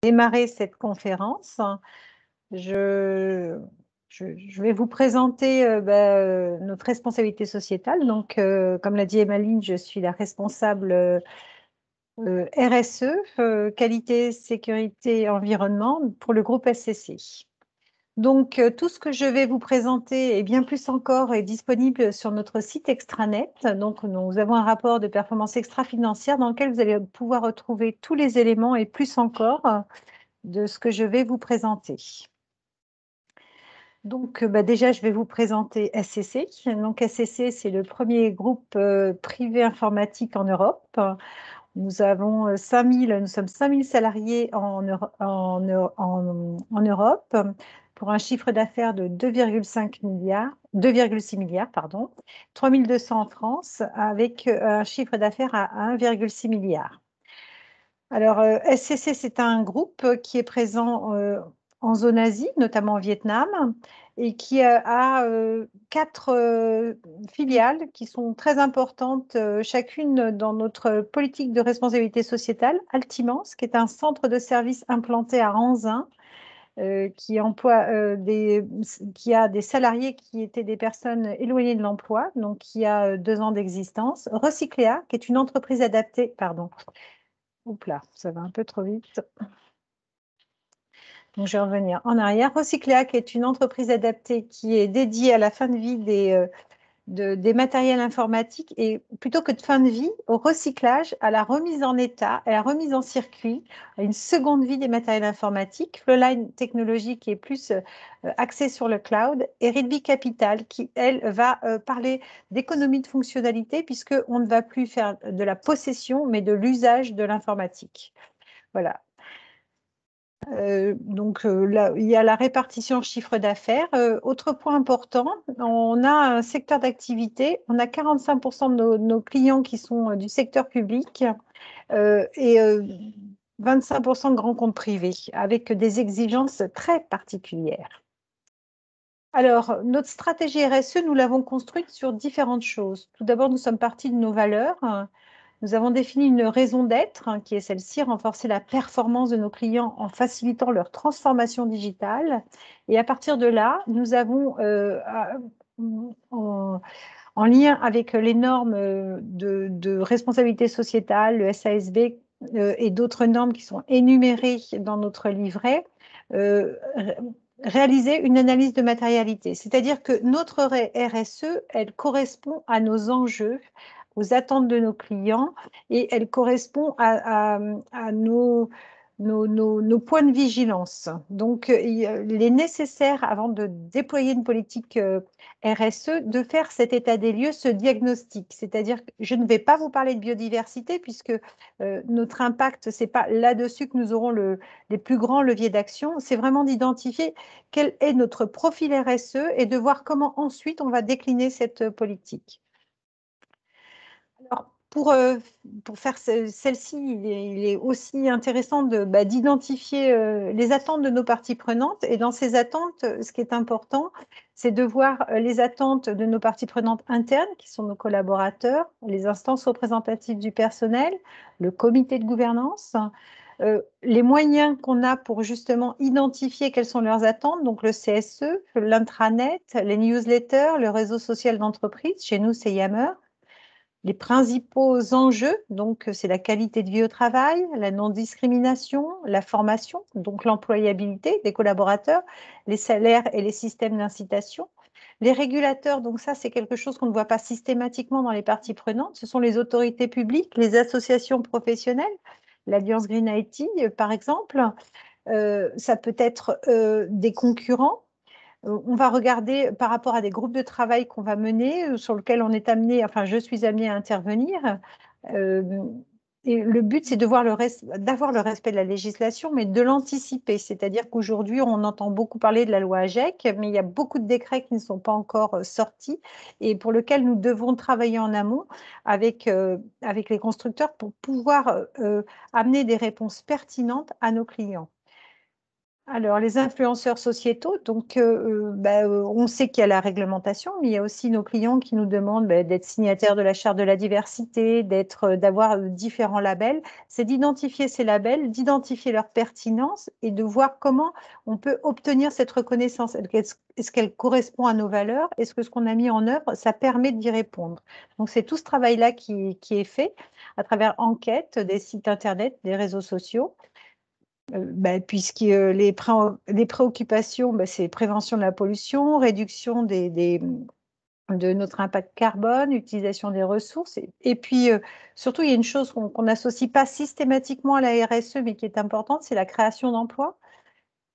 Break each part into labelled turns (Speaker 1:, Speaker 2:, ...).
Speaker 1: Démarrer cette conférence. Je, je vais vous présenter notre responsabilité sociétale. Donc, comme l'a dit Emmaline, je suis la responsable RSE, qualité, sécurité, environnement, pour le groupe SCC. Donc, tout ce que je vais vous présenter et bien plus encore est disponible sur notre site extranet. Donc, nous avons un rapport de performance extra-financière dans lequel vous allez pouvoir retrouver tous les éléments et plus encore de ce que je vais vous présenter. Donc, déjà, je vais vous présenter SCC. Donc, SCC, c'est le premier groupe privé informatique en Europe. Nous sommes 5000 salariés en Europe pour un chiffre d'affaires de 2,6 milliards, pardon, 3200 en France, avec un chiffre d'affaires à 1,6 milliard. Alors, SCC, c'est un groupe qui est présent en zone Asie, notamment au Vietnam, et qui a 4 filiales qui sont très importantes, chacune dans notre politique de responsabilité sociétale. Altimance, qui est un centre de services implanté à Anzin, qui a des salariés qui étaient des personnes éloignées de l'emploi, donc qui a 2 ans d'existence. Recycléa, qui est une entreprise adaptée, pardon. Oups là, ça va un peu trop vite. Donc, je vais revenir en arrière. Recycléa, qui est une entreprise adaptée qui est dédiée à la fin de vie des matériels informatiques et plutôt que de fin de vie, au recyclage, à la remise en état, à la remise en circuit, à une seconde vie des matériels informatiques. Flowline Technologies, qui est plus axée sur le cloud, et Ridby Capital, qui, elle, va parler d'économie de fonctionnalité puisqu'on ne va plus faire de la possession, mais de l'usage de l'informatique. Voilà. Là, il y a la répartition chiffre d'affaires. Autre point important, on a un secteur d'activité. On a 45% de nos clients qui sont du secteur public et 25% de grands comptes privés, avec des exigences très particulières. Alors, notre stratégie RSE, nous l'avons construite sur différentes choses. Tout d'abord, nous sommes partis de nos valeurs. Nous avons défini une raison d'être, qui est celle-ci, renforcer la performance de nos clients en facilitant leur transformation digitale. Et à partir de là, nous avons, en lien avec les normes de responsabilité sociétale, le SASB et d'autres normes qui sont énumérées dans notre livret, réaliser une analyse de matérialité. C'est-à-dire que notre RSE, elle correspond à nos enjeux, aux attentes de nos clients et elle correspond à nos points de vigilance. Donc, il est nécessaire, avant de déployer une politique RSE, de faire cet état des lieux, ce diagnostic. C'est-à-dire que je ne vais pas vous parler de biodiversité puisque notre impact, ce n'est pas là-dessus que nous aurons les plus grands leviers d'action. C'est vraiment d'identifier quel est notre profil RSE et de voir comment ensuite on va décliner cette politique. Alors, pour faire celle-ci, il est aussi intéressant d'identifier les attentes de nos parties prenantes. Et dans ces attentes, ce qui est important, c'est de voir les attentes de nos parties prenantes internes, qui sont nos collaborateurs, les instances représentatives du personnel, le comité de gouvernance, les moyens qu'on a pour justement identifier quelles sont leurs attentes, donc le CSE, l'intranet, les newsletters, le réseau social d'entreprise, chez nous c'est Yammer. Les principaux enjeux, donc, c'est la qualité de vie au travail, la non-discrimination, la formation, donc l'employabilité des collaborateurs, les salaires et les systèmes d'incitation. Les régulateurs, donc ça, c'est quelque chose qu'on ne voit pas systématiquement dans les parties prenantes. Ce sont les autorités publiques, les associations professionnelles, l'Alliance Green IT, par exemple. Ça peut être des concurrents. On va regarder par rapport à des groupes de travail qu'on va mener, sur lesquels on est amené, enfin je suis amenée à intervenir. Et le but, c'est d'avoir le respect de la législation, mais de l'anticiper. C'est-à-dire qu'aujourd'hui, on entend beaucoup parler de la loi AGEC, mais il y a beaucoup de décrets qui ne sont pas encore sortis et pour lesquels nous devons travailler en amont avec les constructeurs pour pouvoir amener des réponses pertinentes à nos clients. Alors, les influenceurs sociétaux, donc on sait qu'il y a la réglementation, mais il y a aussi nos clients qui nous demandent d'être signataires de la charte de la diversité, d'avoir différents labels. C'est d'identifier ces labels, d'identifier leur pertinence et de voir comment on peut obtenir cette reconnaissance. Est-ce qu'elle correspond à nos valeurs? Est-ce que ce qu'on a mis en œuvre, ça permet d'y répondre? Donc, c'est tout ce travail-là qui est fait à travers enquêtes, des sites Internet, des réseaux sociaux. Puisque les préoccupations, c'est prévention de la pollution, réduction de notre impact carbone, utilisation des ressources. Et puis, surtout, il y a une chose qu'on n'associe pas systématiquement à la RSE, mais qui est importante, c'est la création d'emplois.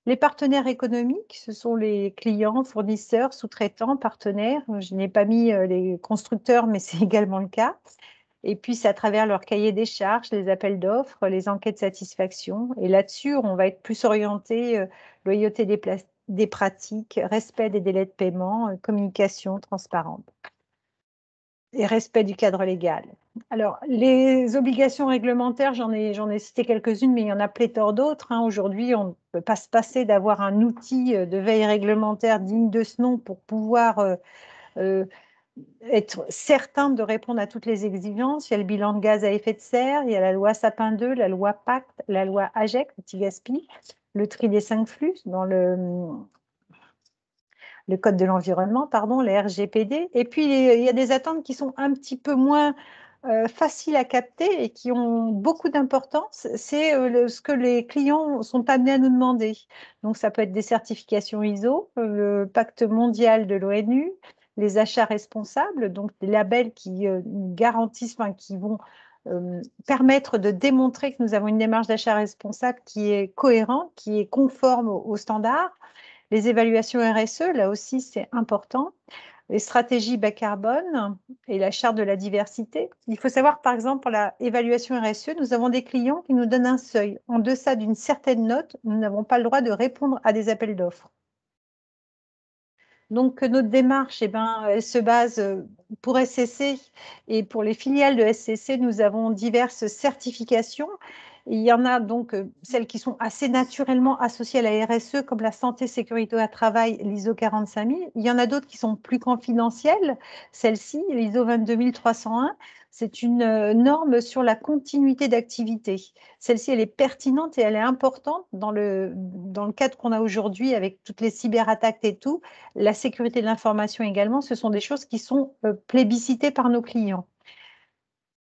Speaker 1: Les partenaires économiques, ce sont les clients, fournisseurs, sous-traitants, partenaires. Je n'ai pas mis les constructeurs, mais c'est également le cas. Et puis, c'est à travers leur cahier des charges, les appels d'offres, les enquêtes de satisfaction. Et là-dessus, on va être plus orienté loyauté des pratiques, respect des délais de paiement, communication transparente et respect du cadre légal. Alors, les obligations réglementaires, j'en ai cité quelques-unes, mais il y en a pléthore d'autres. Aujourd'hui, on ne peut pas se passer d'avoir un outil de veille réglementaire digne de ce nom pour pouvoir être certain de répondre à toutes les exigences. Il y a le bilan de gaz à effet de serre, il y a la loi Sapin 2, la loi Pacte, la loi AGEC, anti-gaspi, le tri des 5 flux dans le Code de l'environnement, pardon, les RGPD. Et puis, il y a des attentes qui sont un petit peu moins faciles à capter et qui ont beaucoup d'importance. C'est ce que les clients sont amenés à nous demander. Donc, ça peut être des certifications ISO, le pacte mondial de l'ONU, les achats responsables, donc des labels qui garantissent, enfin, qui vont permettre de démontrer que nous avons une démarche d'achat responsable qui est cohérente, qui est conforme aux standards. Les évaluations RSE, là aussi, c'est important. Les stratégies bas carbone et la charte de la diversité. Il faut savoir, par exemple, pour l'évaluation RSE, nous avons des clients qui nous donnent un seuil. En deçà d'une certaine note, nous n'avons pas le droit de répondre à des appels d'offres. Donc, notre démarche, elle se base pour SCC et pour les filiales de SCC, nous avons diverses certifications. Il y en a donc celles qui sont assez naturellement associées à la RSE, comme la santé, sécurité au travail, l'ISO 45000. Il y en a d'autres qui sont plus confidentielles. Celle-ci, l'ISO 22301, c'est une norme sur la continuité d'activité. Celle-ci, elle est pertinente et elle est importante dans le cadre qu'on a aujourd'hui avec toutes les cyberattaques et tout. La sécurité de l'information également, ce sont des choses qui sont plébiscitées par nos clients.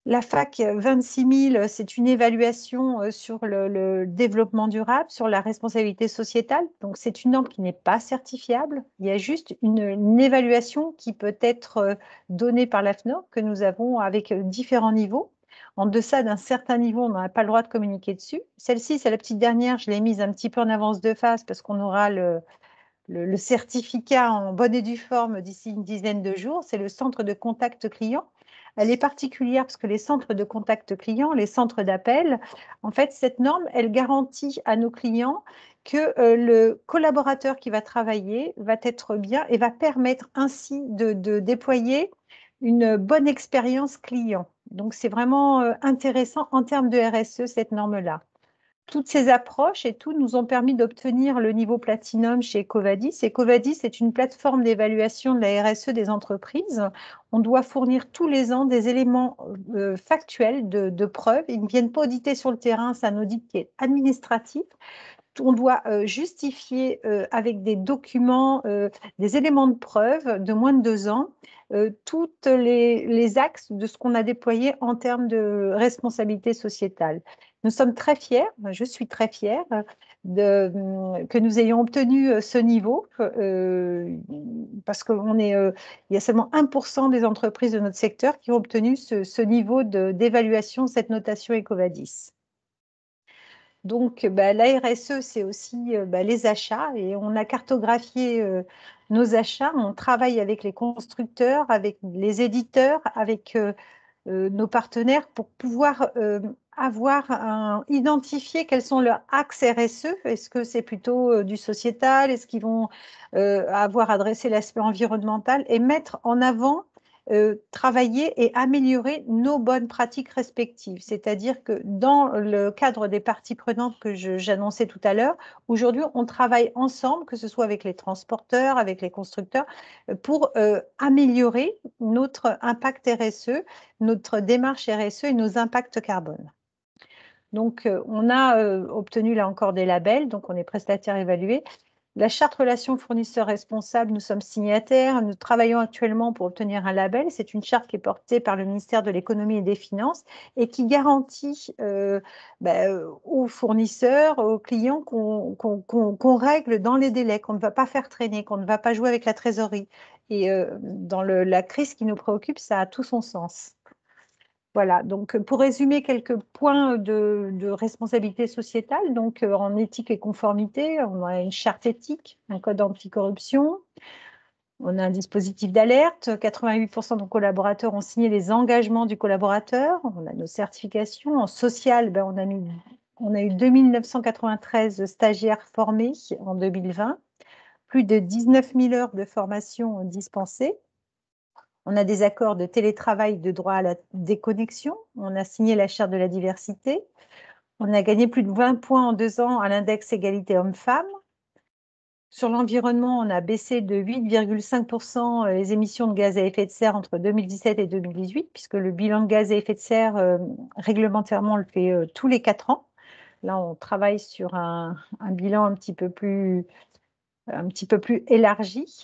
Speaker 1: La FAC 26000, c'est une évaluation sur le développement durable, sur la responsabilité sociétale. Donc, c'est une norme qui n'est pas certifiable. Il y a juste une évaluation qui peut être donnée par l'AFNOR que nous avons avec différents niveaux. En deçà d'un certain niveau, on n'a pas le droit de communiquer dessus. Celle-ci, c'est la petite dernière, je l'ai mise un petit peu en avance de phase parce qu'on aura le certificat en bonne et due forme d'ici une dizaine de jours. C'est le centre de contact client. Elle est particulière parce que les centres de contact client, les centres d'appel, en fait, cette norme, elle garantit à nos clients que le collaborateur qui va travailler va être bien et va permettre ainsi de déployer une bonne expérience client. Donc, c'est vraiment intéressant en termes de RSE, cette norme-là. Toutes ces approches et tout nous ont permis d'obtenir le niveau Platinum chez Ecovadis. Ecovadis est une plateforme d'évaluation de la RSE des entreprises. On doit fournir tous les ans des éléments factuels de preuve. Ils ne viennent pas auditer sur le terrain, c'est un audit qui est administratif. On doit justifier avec des documents, des éléments de preuve de moins de 2 ans, tous les axes de ce qu'on a déployé en termes de responsabilité sociétale. Nous sommes très fiers, je suis très fière que nous ayons obtenu ce niveau parce qu'il y a seulement 1% des entreprises de notre secteur qui ont obtenu ce niveau d'évaluation, cette notation Ecovadis. Donc, la RSE, c'est aussi les achats et on a cartographié nos achats. On travaille avec les constructeurs, avec les éditeurs, avec nos partenaires pour pouvoir identifier quels sont leurs axes RSE. Est-ce que c'est plutôt du sociétal? Est-ce qu'ils vont avoir adressé l'aspect environnemental et mettre en avant travailler et améliorer nos bonnes pratiques respectives. C'est-à-dire que dans le cadre des parties prenantes que j'annonçais tout à l'heure, aujourd'hui, on travaille ensemble, que ce soit avec les transporteurs, avec les constructeurs, pour améliorer notre impact RSE, notre démarche RSE et nos impacts carbone. Donc, on a obtenu là encore des labels, donc on est prestataire évalué. La charte relations fournisseurs responsables, nous sommes signataires. Nous travaillons actuellement pour obtenir un label. C'est une charte qui est portée par le ministère de l'économie et des finances et qui garantit aux fournisseurs, aux clients qu'on règle dans les délais, qu'on ne va pas faire traîner, qu'on ne va pas jouer avec la trésorerie. Et dans la crise qui nous préoccupe, ça a tout son sens. Voilà, donc pour résumer quelques points de responsabilité sociétale, donc en éthique et conformité, on a une charte éthique, un code anticorruption, on a un dispositif d'alerte, 88% de nos collaborateurs ont signé les engagements du collaborateur, on a nos certifications. En social, on a eu 2993 stagiaires formés en 2020, plus de 19 000 heures de formation dispensées. On a des accords de télétravail de droit à la déconnexion. On a signé la charte de la diversité. On a gagné plus de 20 points en 2 ans à l'index égalité hommes-femmes. Sur l'environnement, on a baissé de 8,5% les émissions de gaz à effet de serre entre 2017 et 2018, puisque le bilan de gaz à effet de serre, réglementairement, on le fait tous les 4 ans. Là, on travaille sur un bilan un petit peu plus élargi.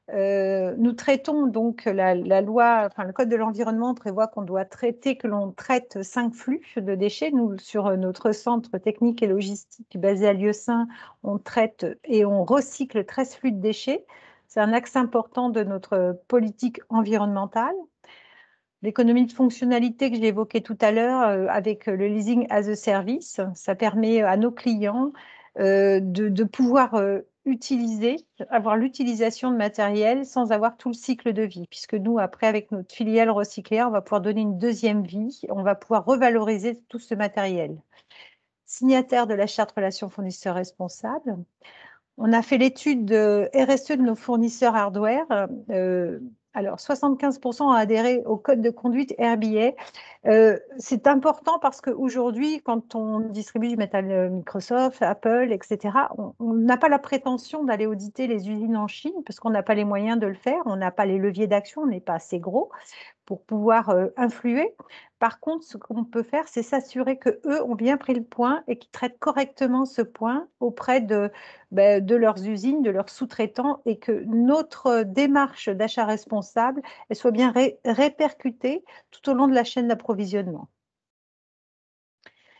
Speaker 1: Nous traitons donc la loi, enfin le code de l'environnement prévoit qu'on doit traiter, que l'on traite 5 flux de déchets. Nous, sur notre centre technique et logistique basé à Lieusaint, on traite et on recycle 13 flux de déchets. C'est un axe important de notre politique environnementale. L'économie de fonctionnalité que j'ai évoquée tout à l'heure avec le leasing as a service, ça permet à nos clients de pouvoir avoir l'utilisation de matériel sans avoir tout le cycle de vie, puisque nous, après, avec notre filiale recyclée, on va pouvoir donner une deuxième vie, on va pouvoir revaloriser tout ce matériel. Signataire de la charte relations fournisseurs responsables, on a fait l'étude de RSE de nos fournisseurs hardware. Alors, 75% ont adhéré au code de conduite RBA. C'est important parce qu'aujourd'hui, quand on distribue du matériel Microsoft, Apple, etc., on n'a pas la prétention d'aller auditer les usines en Chine parce qu'on n'a pas les moyens de le faire, on n'a pas les leviers d'action, on n'est pas assez gros pour pouvoir influer. Par contre, ce qu'on peut faire, c'est s'assurer qu'eux ont bien pris le point et qu'ils traitent correctement ce point auprès de leurs usines, de leurs sous-traitants, et que notre démarche d'achat responsable elle soit bien répercutée tout au long de la chaîne d'approvisionnement.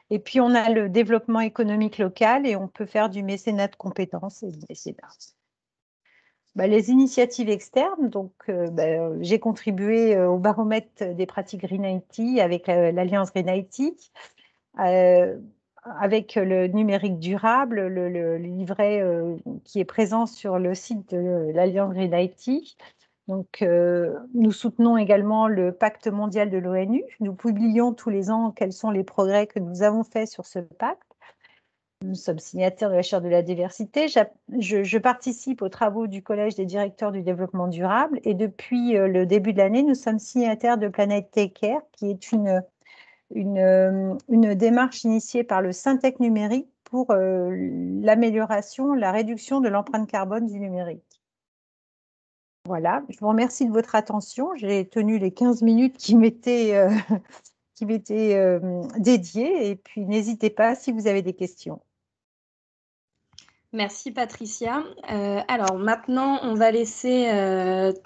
Speaker 1: Et puis, on a le développement économique local et on peut faire du mécénat de compétences et du mécénat. Les initiatives externes, donc j'ai contribué au baromètre des pratiques Green IT avec l'Alliance Green IT, avec le numérique durable, le livret qui est présent sur le site de l'Alliance Green IT. Donc, nous soutenons également le pacte mondial de l'ONU. Nous publions tous les ans quels sont les progrès que nous avons faits sur ce pacte. Nous sommes signataires de la charte de la diversité. Je participe aux travaux du Collège des directeurs du développement durable et depuis le début de l'année, nous sommes signataires de Planet Take Care, qui est une démarche initiée par le Syntec numérique pour l'amélioration, la réduction de l'empreinte carbone du numérique. Voilà, je vous remercie de votre attention. J'ai tenu les 15 minutes qui m'étaient dédiées et puis n'hésitez pas si vous avez des questions.
Speaker 2: Merci Patricia. Alors maintenant, on va laisser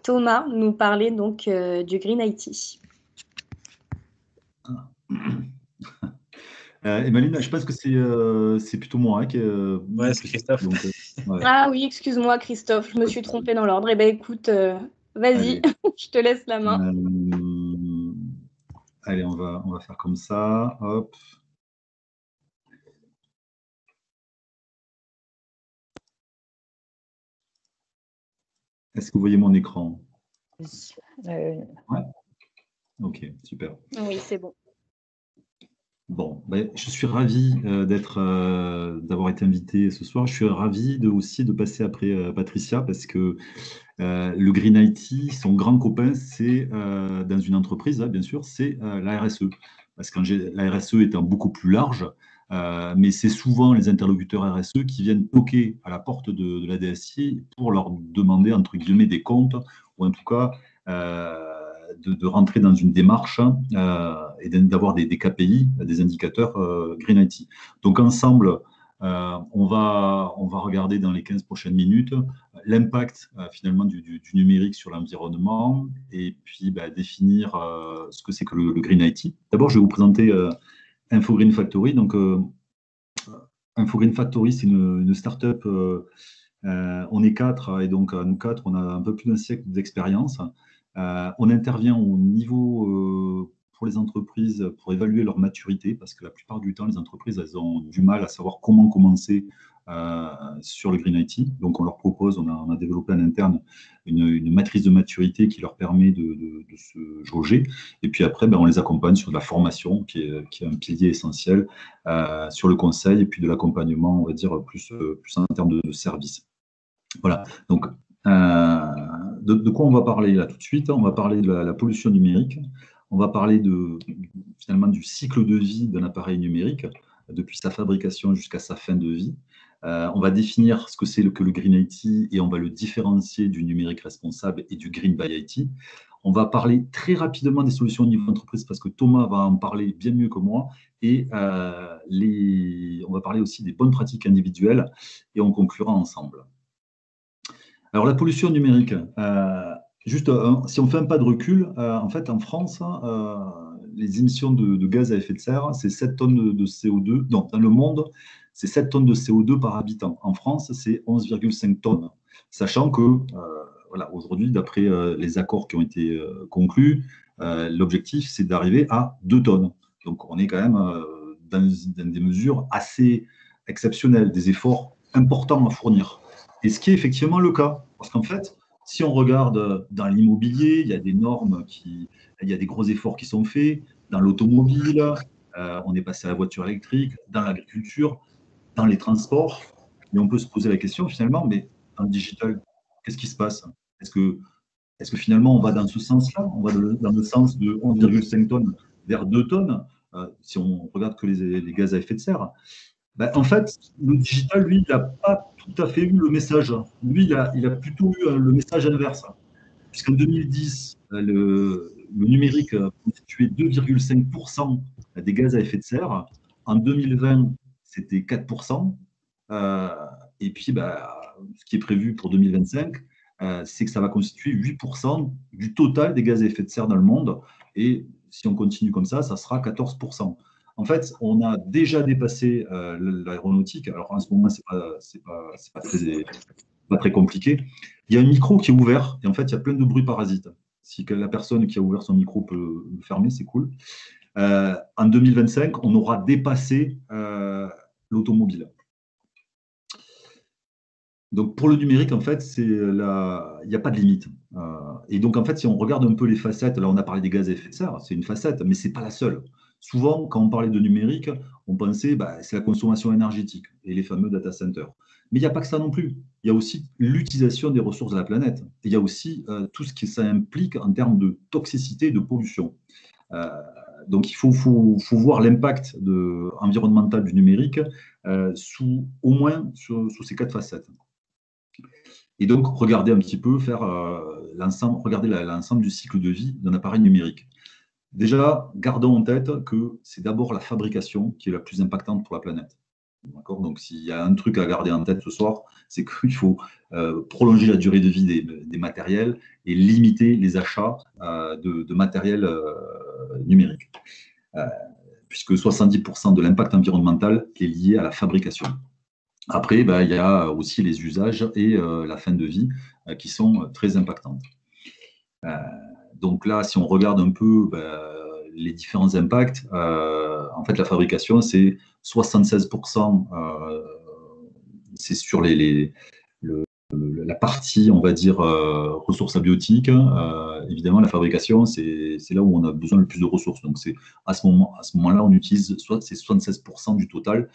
Speaker 2: Thomas nous parler donc du Green IT.
Speaker 3: Emmaline, je pense que c'est plutôt moi qui.
Speaker 4: Ouais, c'est Christophe.
Speaker 3: Donc, ouais.
Speaker 2: Ah oui, excuse-moi Christophe, je me suis trompée dans l'ordre. Eh bien écoute, vas-y, je te laisse la main.
Speaker 3: Allez, on va faire comme ça. Hop. Est-ce que vous voyez mon écran? Ouais. Ok, super.
Speaker 2: Oui, c'est bon.
Speaker 3: Bon, ben, je suis ravi d'avoir été invité ce soir. Je suis ravi aussi de passer après Patricia parce que le Green IT, son grand copain, c'est dans une entreprise, hein, bien sûr, c'est la RSE. Parce que la RSE étant beaucoup plus large, mais c'est souvent les interlocuteurs RSE qui viennent toquer à la porte de la DSI pour leur demander, entre guillemets, des comptes, ou en tout cas de rentrer dans une démarche et d'avoir des KPI, des indicateurs Green IT. Donc ensemble, on va regarder dans les 15 prochaines minutes l'impact finalement du numérique sur l'environnement et puis définir ce que c'est que le Green IT. D'abord, je vais vous présenter Info Green Factory. Donc, Info Green Factory, c'est une start-up. On est 4 et donc nous 4, on a un peu plus d'un siècle d'expérience. On intervient au niveau pour les entreprises pour évaluer leur maturité parce que la plupart du temps, les entreprises, elles ont du mal à savoir comment commencer sur le Green IT. Donc, on leur propose, on a développé en interne une matrice de maturité qui leur permet de se jauger. Et puis après, on les accompagne sur de la formation qui est un pilier essentiel, sur le conseil et puis de l'accompagnement, on va dire, plus en termes de services. Voilà. Donc, de quoi on va parler là tout de suite? On va parler de la pollution numérique. On va parler finalement du cycle de vie d'un appareil numérique, depuis sa fabrication jusqu'à sa fin de vie. On va définir ce que c'est que le Green IT et on va le différencier du numérique responsable et du Green by IT. On va parler très rapidement des solutions au niveau d'entreprise parce que Thomas va en parler bien mieux que moi. Et on va parler aussi des bonnes pratiques individuelles et on conclura ensemble. Alors, la pollution numérique, si on fait un pas de recul, en fait, en France, les émissions de gaz à effet de serre, c'est 7 tonnes de CO2. Non, dans le monde, c'est 7 tonnes de CO2 par habitant. En France, c'est 11,5 tonnes. Sachant que, voilà, aujourd'hui, d'après les accords qui ont été conclus, l'objectif, c'est d'arriver à 2 tonnes. Donc, on est quand même dans des mesures assez exceptionnelles, des efforts importants à fournir. Et ce qui est effectivement le cas. Parce qu'en fait, si on regarde dans l'immobilier, il y a des normes, il y a des gros efforts qui sont faits. Dans l'automobile, on est passé à la voiture électrique, dans l'agriculture, dans les transports. Et on peut se poser la question finalement, mais dans le digital, qu'est-ce qui se passe? Est-ce que finalement on va dans ce sens-là? On va dans le sens de 11,5 tonnes vers 2 tonnes, si on regarde que les gaz à effet de serre. En fait, le digital, lui, il n'a pas tout à fait eu le message. Lui, il a plutôt eu le message inverse. Puisqu'en 2010, le numérique constituait 2,5% des gaz à effet de serre. En 2020, c'était 4%. Et puis, ce qui est prévu pour 2025, c'est que ça va constituer 8% du total des gaz à effet de serre dans le monde. Et si on continue comme ça sera 14%. En fait, on a déjà dépassé l'aéronautique. Alors, en ce moment, ce n'est pas très compliqué. Il y a un micro qui est ouvert et en fait, il y a plein de bruits parasites. Si la personne qui a ouvert son micro peut le fermer, c'est cool. En 2025, on aura dépassé l'automobile. Donc, pour le numérique, en fait, il n'y a pas de limite. Et donc, en fait, si on regarde un peu les facettes, là, on a parlé des gaz à effet de serre, c'est une facette, mais ce n'est pas la seule. Souvent, quand on parlait de numérique, on pensait c'est la consommation énergétique et les fameux data centers. Mais il n'y a pas que ça non plus. Il y a aussi l'utilisation des ressources de la planète. Et il y a aussi tout ce que ça implique en termes de toxicité et de pollution. Donc, il faut voir l'impact environnemental du numérique au moins sous ces 4 facettes. Et donc, regarder un petit peu, regarder l'ensemble du cycle de vie d'un appareil numérique. Déjà, gardons en tête que c'est d'abord la fabrication qui est la plus impactante pour la planète. Donc, s'il y a un truc à garder en tête ce soir, c'est qu'il faut prolonger la durée de vie des matériels et limiter les achats de matériel numérique. Puisque 70% de l'impact environnemental est lié à la fabrication. Après, il y a aussi les usages et la fin de vie qui sont très impactantes. Donc là, si on regarde un peu les différents impacts, en fait, la fabrication, c'est 76%, c'est sur la partie, on va dire, ressources abiotiques, évidemment, la fabrication, c'est là où on a besoin le plus de ressources. Donc, à ce moment-là, on utilise c'est 76% du total,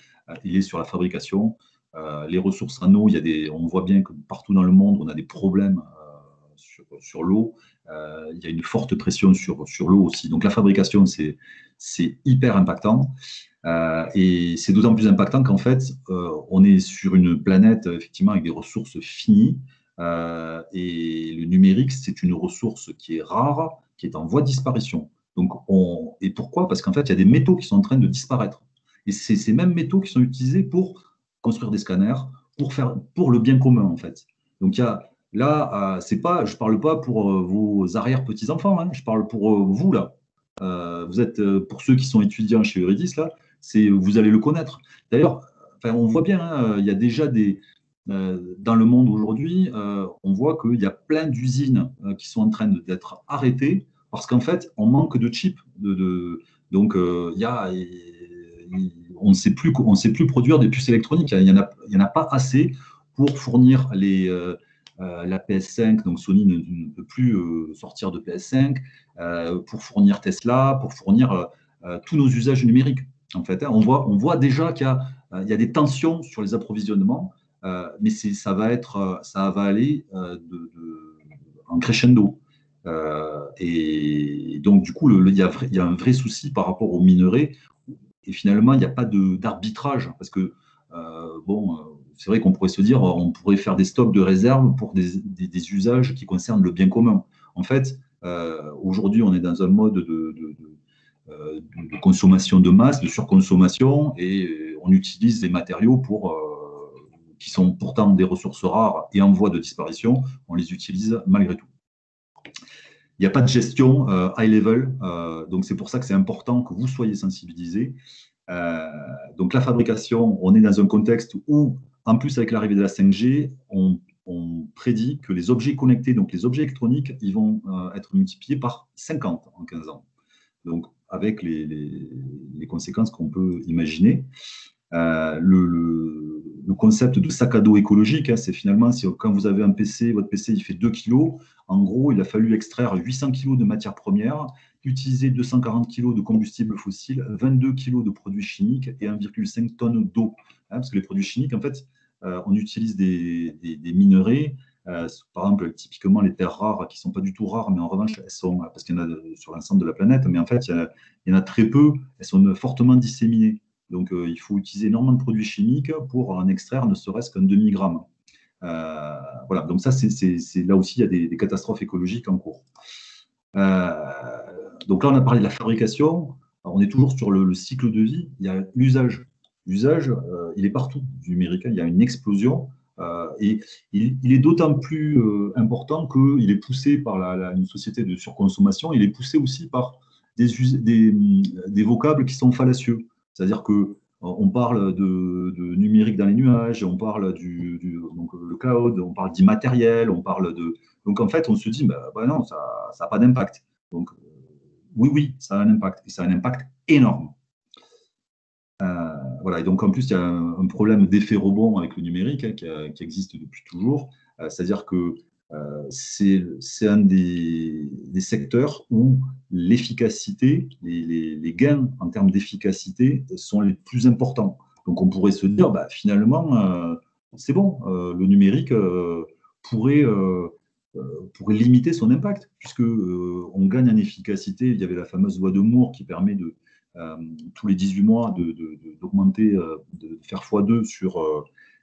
Speaker 3: il est sur la fabrication. Les ressources en eau, on voit bien que partout dans le monde, on a des problèmes sur l'eau. Il y a une forte pression sur l'eau aussi. Donc, la fabrication, c'est hyper impactant. Et c'est d'autant plus impactant qu'en fait, on est sur une planète effectivement avec des ressources finies. Et le numérique, c'est une ressource qui est rare, qui est en voie de disparition. Donc, et pourquoi? Parce qu'en fait, il y a des métaux qui sont en train de disparaître. Et c'est ces mêmes métaux qui sont utilisés pour construire des scanners, pour le bien commun, en fait. Donc, là, je ne parle pas pour vos arrière-petits-enfants, hein, je parle pour vous, là. Vous êtes, pour ceux qui sont étudiants chez Euridis, là, vous allez le connaître. D'ailleurs, on voit bien, hein, il y a déjà dans le monde aujourd'hui, on voit qu'il y a plein d'usines qui sont en train d'être arrêtées parce qu'en fait, on manque de chips. Donc, on ne sait plus produire des puces électroniques. Il n'y en a pas assez pour fournir la PS5. Donc, Sony ne peut plus sortir de PS5, pour fournir Tesla, pour fournir tous nos usages numériques. En fait, hein, on voit déjà qu'il y a des tensions sur les approvisionnements, mais ça va aller en crescendo. Et donc, du coup, il y a un vrai souci par rapport aux minerais. Et finalement, il n'y a pas d'arbitrage. Parce que, c'est vrai qu'on pourrait se dire, on pourrait faire des stocks de réserve pour des usages qui concernent le bien commun. En fait, aujourd'hui, on est dans un mode de consommation de masse, de surconsommation, et on utilise des matériaux qui sont pourtant des ressources rares et en voie de disparition, on les utilise malgré tout. Il n'y a pas de gestion high level, donc c'est pour ça que c'est important que vous soyez sensibilisés. Donc la fabrication, on est dans un contexte où, en plus avec l'arrivée de la 5G, on prédit que les objets connectés, donc les objets électroniques, ils vont être multipliés par 50 en 15 ans. Donc avec les conséquences qu'on peut imaginer. Le concept de sac à dos écologique, hein, c'est finalement, quand vous avez un PC, votre PC il fait 2 kg, en gros, il a fallu extraire 800 kg de matières premières, utiliser 240 kg de combustible fossile, 22 kg de produits chimiques et 1,5 tonnes d'eau. Hein, parce que les produits chimiques, en fait, on utilise des minerais, par exemple, typiquement les terres rares, qui ne sont pas du tout rares, mais en revanche, elles sont, parce qu'il y en a sur l'ensemble de la planète, mais en fait, il y en a très peu, elles sont fortement disséminées. Donc, il faut utiliser énormément de produits chimiques pour en extraire ne serait-ce qu'un demi-gramme. Voilà, donc ça, là aussi, il y a des catastrophes écologiques en cours. Donc là, on a parlé de la fabrication. Alors, on est toujours sur le cycle de vie. Il y a l'usage. L'usage, il est partout du numérique. Il y a une explosion. Et il est d'autant plus important qu'il est poussé par une société de surconsommation. Il est poussé aussi par des vocables qui sont fallacieux. C'est-à-dire qu'on parle de numérique dans les nuages, on parle donc le cloud, on parle d'immatériel, on parle de… Donc en fait, on se dit, non, ça n'a pas d'impact. Donc oui, ça a un impact, et ça a un impact énorme. Voilà, et donc en plus, il y a un problème d'effet rebond avec le numérique, hein, qui existe depuis toujours. C'est-à-dire que c'est un des secteurs où l'efficacité, les gains en termes d'efficacité sont les plus importants. Donc on pourrait se dire, finalement, c'est bon, le numérique pourrait limiter son impact, puisque on gagne en efficacité. Il y avait la fameuse loi de Moore qui permet tous les 18 mois d'augmenter, de faire x2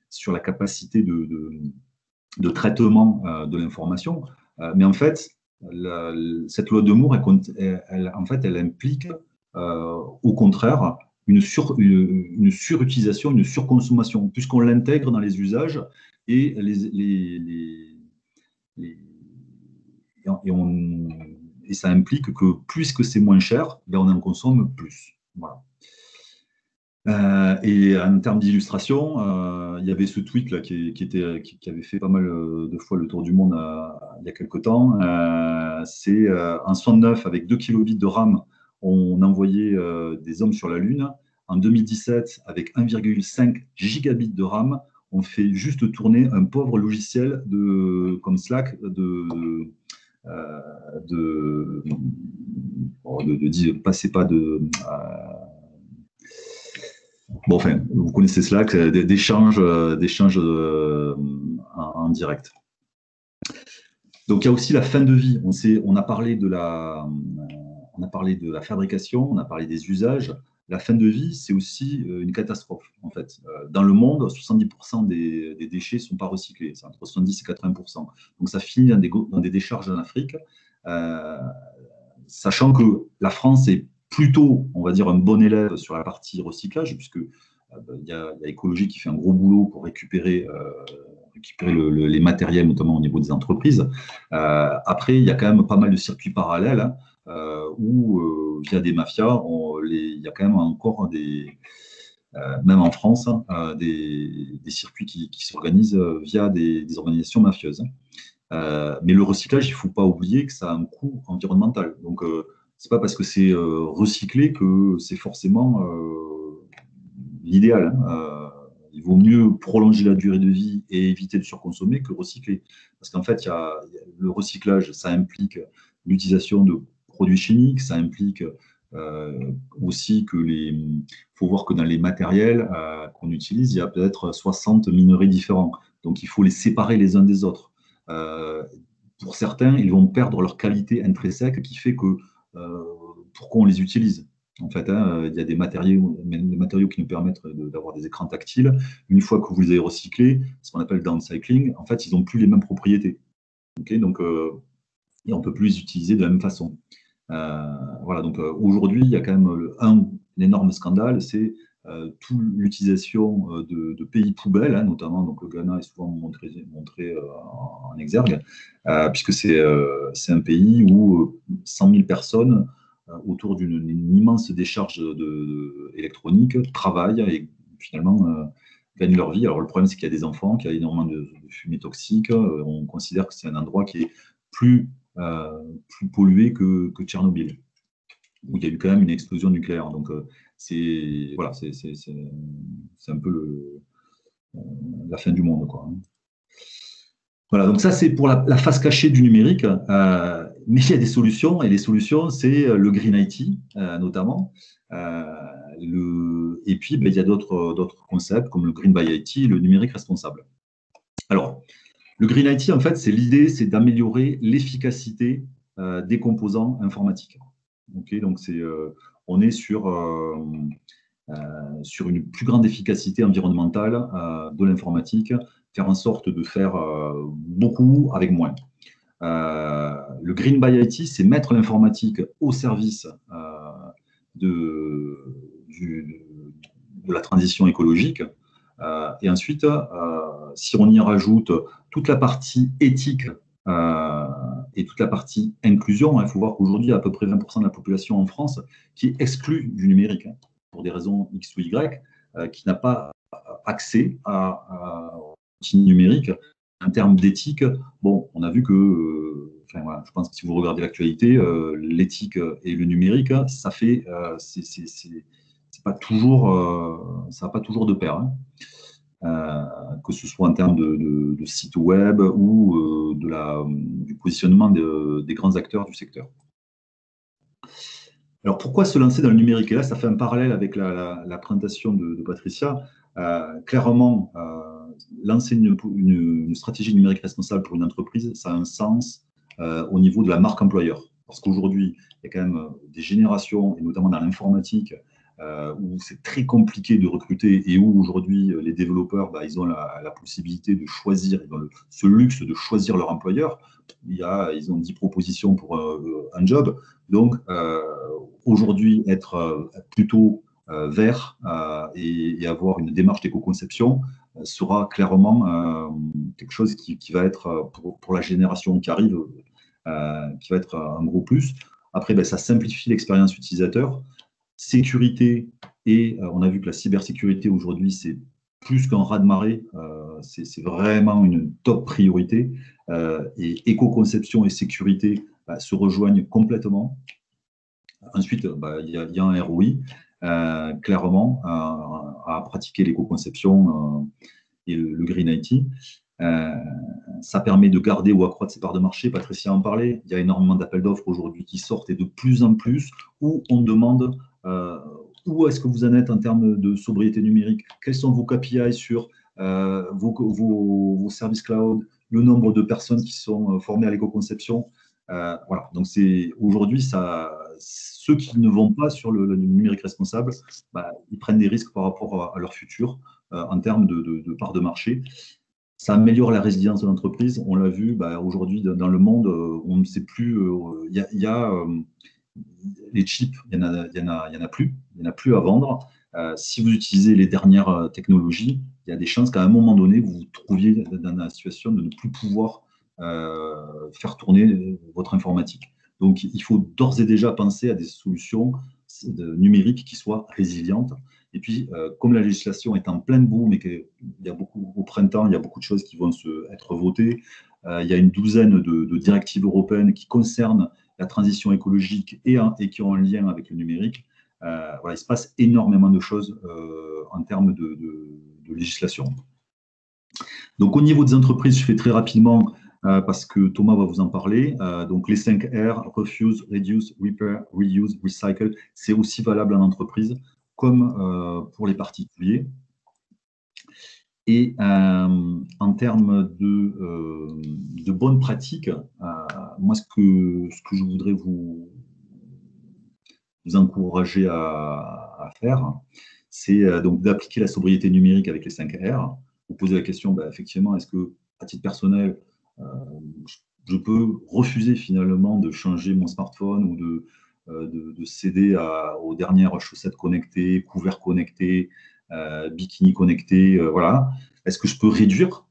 Speaker 3: sur la capacité de traitement de l'information. Mais en fait, cette loi de Moore, elle implique au contraire une surutilisation, une surconsommation, puisqu'on l'intègre dans les usages et ça implique que puisque c'est moins cher, on en consomme plus. Voilà. Et en termes d'illustration, il y avait ce tweet là qui avait fait pas mal de fois le tour du monde il y a quelques temps. C'est en 69, avec 2 kilobits de RAM, on envoyait des hommes sur la Lune. En 2017, avec 1,5 gigabits de RAM, on fait juste tourner un pauvre logiciel comme Slack passez pas bon, enfin, vous connaissez Slack, d'échanges en direct. Donc, il y a aussi la fin de vie. On a parlé de la fabrication, on a parlé des usages. La fin de vie, c'est aussi une catastrophe, en fait. Dans le monde, 70% des déchets ne sont pas recyclés. C'est entre 70 et 80%. Donc, ça finit dans des décharges en Afrique. Sachant que la France est plutôt, on va dire, un bon élève sur la partie recyclage, puisque il y a Écologie qui fait un gros boulot pour récupérer les matériels, notamment au niveau des entreprises. Après, il y a quand même pas mal de circuits parallèles hein, où, via des mafias, il y a quand même encore même en France, hein, des circuits qui s'organisent via des organisations mafieuses. Mais le recyclage, il ne faut pas oublier que ça a un coût environnemental. Donc, ce n'est pas parce que c'est recyclé que c'est forcément l'idéal. Hein. Il vaut mieux prolonger la durée de vie et éviter de surconsommer que recycler. Parce qu'en fait, le recyclage, ça implique l'utilisation de produits chimiques, ça implique aussi il faut voir que dans les matériels qu'on utilise, il y a peut-être 60 minerais différents. Donc, il faut les séparer les uns des autres. Pour certains, ils vont perdre leur qualité intrinsèque qui fait que pourquoi on les utilise. En fait, hein, il y a des matériaux qui nous permettent d'avoir des écrans tactiles. Une fois que vous les avez recyclés, ce qu'on appelle downcycling, en fait, ils n'ont plus les mêmes propriétés. Okay, donc, et on ne peut plus les utiliser de la même façon. Voilà, donc aujourd'hui, il y a quand même un énorme scandale, c'est toute l'utilisation de pays poubelles, hein, notamment donc le Ghana est souvent montré en exergue, puisque c'est un pays où 100 000 personnes autour d'une immense décharge électronique travaillent et finalement gagnent leur vie. Alors le problème, c'est qu'il y a des enfants, qu'il y a énormément de fumée toxique. On considère que c'est un endroit qui est plus pollué que Tchernobyl, où il y a eu quand même une explosion nucléaire. Donc, c'est un peu la fin du monde, quoi. Voilà, donc ça, c'est pour la face cachée du numérique. Mais il y a des solutions, et les solutions, c'est le Green IT, notamment. Et puis, il y a d'autres concepts, comme le Green by IT, le numérique responsable. Alors, le Green IT, en fait, l'idée, c'est d'améliorer l'efficacité des composants informatiques. Okay, donc, on est sur une plus grande efficacité environnementale de l'informatique, faire en sorte de faire beaucoup avec moins. Le Green by IT, c'est mettre l'informatique au service de la transition écologique. Et ensuite, si on y rajoute toute la partie éthique et toute la partie inclusion, il faut voir qu'aujourd'hui, il y a à peu près 20% de la population en France qui est exclue du numérique, hein, pour des raisons X ou Y, qui n'a pas accès aux outils numériques. En termes d'éthique, bon, on a vu que, voilà, je pense que si vous regardez l'actualité, l'éthique et le numérique, ça fait, c'est pas toujours, ça va pas toujours de pair. Hein. Que ce soit en termes de site web ou du positionnement des grands acteurs du secteur. Alors, pourquoi se lancer dans le numérique? Et là, ça fait un parallèle avec la présentation de Patricia. Clairement, lancer une stratégie numérique responsable pour une entreprise, ça a un sens au niveau de la marque employeur. Parce qu'aujourd'hui, il y a quand même des générations, et notamment dans l'informatique, où c'est très compliqué de recruter et où aujourd'hui les développeurs, ils ont la possibilité de choisir, ils ont ce luxe de choisir leur employeur. Ils ont 10 propositions pour un job. Donc, aujourd'hui, être plutôt vert et avoir une démarche d'éco-conception sera clairement quelque chose qui va être, pour la génération qui arrive, qui va être un gros plus. Après, ça simplifie l'expérience utilisateur. Sécurité, et on a vu que la cybersécurité aujourd'hui, c'est plus qu'un raz-de-marée, c'est vraiment une top priorité. Et éco-conception et sécurité se rejoignent complètement. Ensuite, il y a un ROI, clairement, à pratiquer l'éco-conception. et le Green IT. Ça permet de garder ou accroître ses parts de marché. Patricia en parlait. Il y a énormément d'appels d'offres aujourd'hui qui sortent et de plus en plus où on demande où est-ce que vous en êtes en termes de sobriété numérique, quels sont vos KPI sur vos services cloud, le nombre de personnes qui sont formées à l'éco-conception. Voilà. Donc aujourd'hui, ceux qui ne vont pas sur le numérique responsable, ils prennent des risques par rapport à leur futur en termes de part de marché. Ça améliore la résilience de l'entreprise. On l'a vu aujourd'hui dans le monde, on ne sait plus. Les chips, il n'y en a plus. Il n'y en a plus à vendre. Si vous utilisez les dernières technologies, il y a des chances qu'à un moment donné, vous vous trouviez dans la situation de ne plus pouvoir faire tourner votre informatique. Donc, il faut d'ores et déjà penser à des solutions numériques qui soient résilientes. Et puis, comme la législation est en plein boom et qu'il y a beaucoup, au printemps, il y a beaucoup de choses qui vont être votées, il y a une douzaine de directives européennes qui concernent la transition écologique et qui ont un lien avec le numérique. Voilà, il se passe énormément de choses en termes de législation. Donc, au niveau des entreprises, je fais très rapidement parce que Thomas va vous en parler. Donc, les 5 R, refuse, reduce, repair, reuse, recycle, c'est aussi valable en entreprise comme pour les particuliers. Et en termes de bonnes pratiques, moi, ce que je voudrais vous encourager à faire, c'est donc d'appliquer la sobriété numérique avec les 5 R. Vous posez la question, effectivement, est-ce que, à titre personnel, je peux refuser finalement de changer mon smartphone ou de céder aux dernières chaussettes connectées, couverts connectés, bikini connectés, voilà. Est-ce que je peux réduire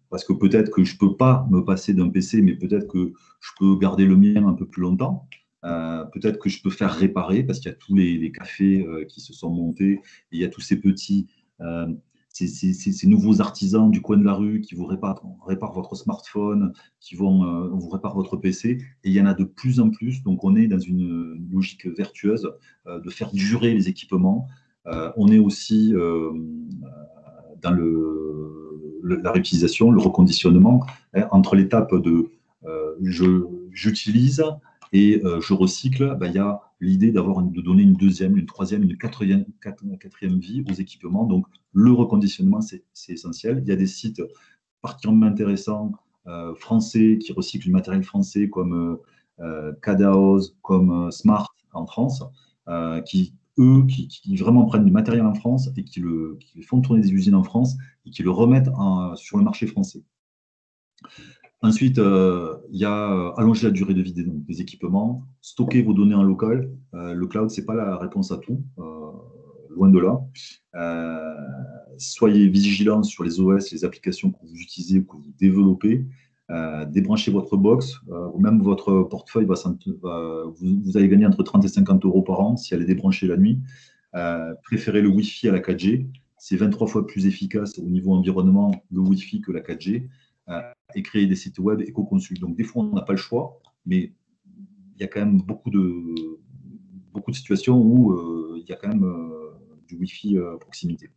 Speaker 3: parce que peut-être que je ne peux pas me passer d'un PC, mais peut-être que je peux garder le mien un peu plus longtemps. Peut-être que je peux faire réparer parce qu'il y a tous les cafés qui se sont montés et il y a tous ces petits, ces nouveaux artisans du coin de la rue qui vous réparent votre smartphone, qui vous réparent votre PC et il y en a de plus en plus. Donc on est dans une logique vertueuse de faire durer les équipements. On est aussi dans la réutilisation, le reconditionnement, entre l'étape de j'utilise et je recycle, il y a l'idée de donner une deuxième, une troisième, une quatrième vie aux équipements. Donc, le reconditionnement, c'est essentiel. Il y a des sites particulièrement intéressants français qui recyclent du matériel français comme Cadaos, comme Smart en France, qui vraiment prennent du matériel en France et qui font tourner des usines en France et qui le remettent sur le marché français. Ensuite, il y a allonger la durée de vie des équipements, stocker vos données en local. Le cloud, ce n'est pas la réponse à tout, loin de là. Soyez vigilants sur les OS, les applications que vous utilisez, que vous développez. Débranchez votre box, même votre portefeuille, vous allez gagner entre 30 et 50 € par an si elle est débranchée la nuit. Préférez le Wi-Fi à la 4G. C'est 23 fois plus efficace au niveau environnement, le Wi-Fi, que la 4G. Et créer des sites web éco-conçus. Donc, des fois, on n'a pas le choix, mais il y a quand même beaucoup de situations où il y a quand même du Wi-Fi à proximité.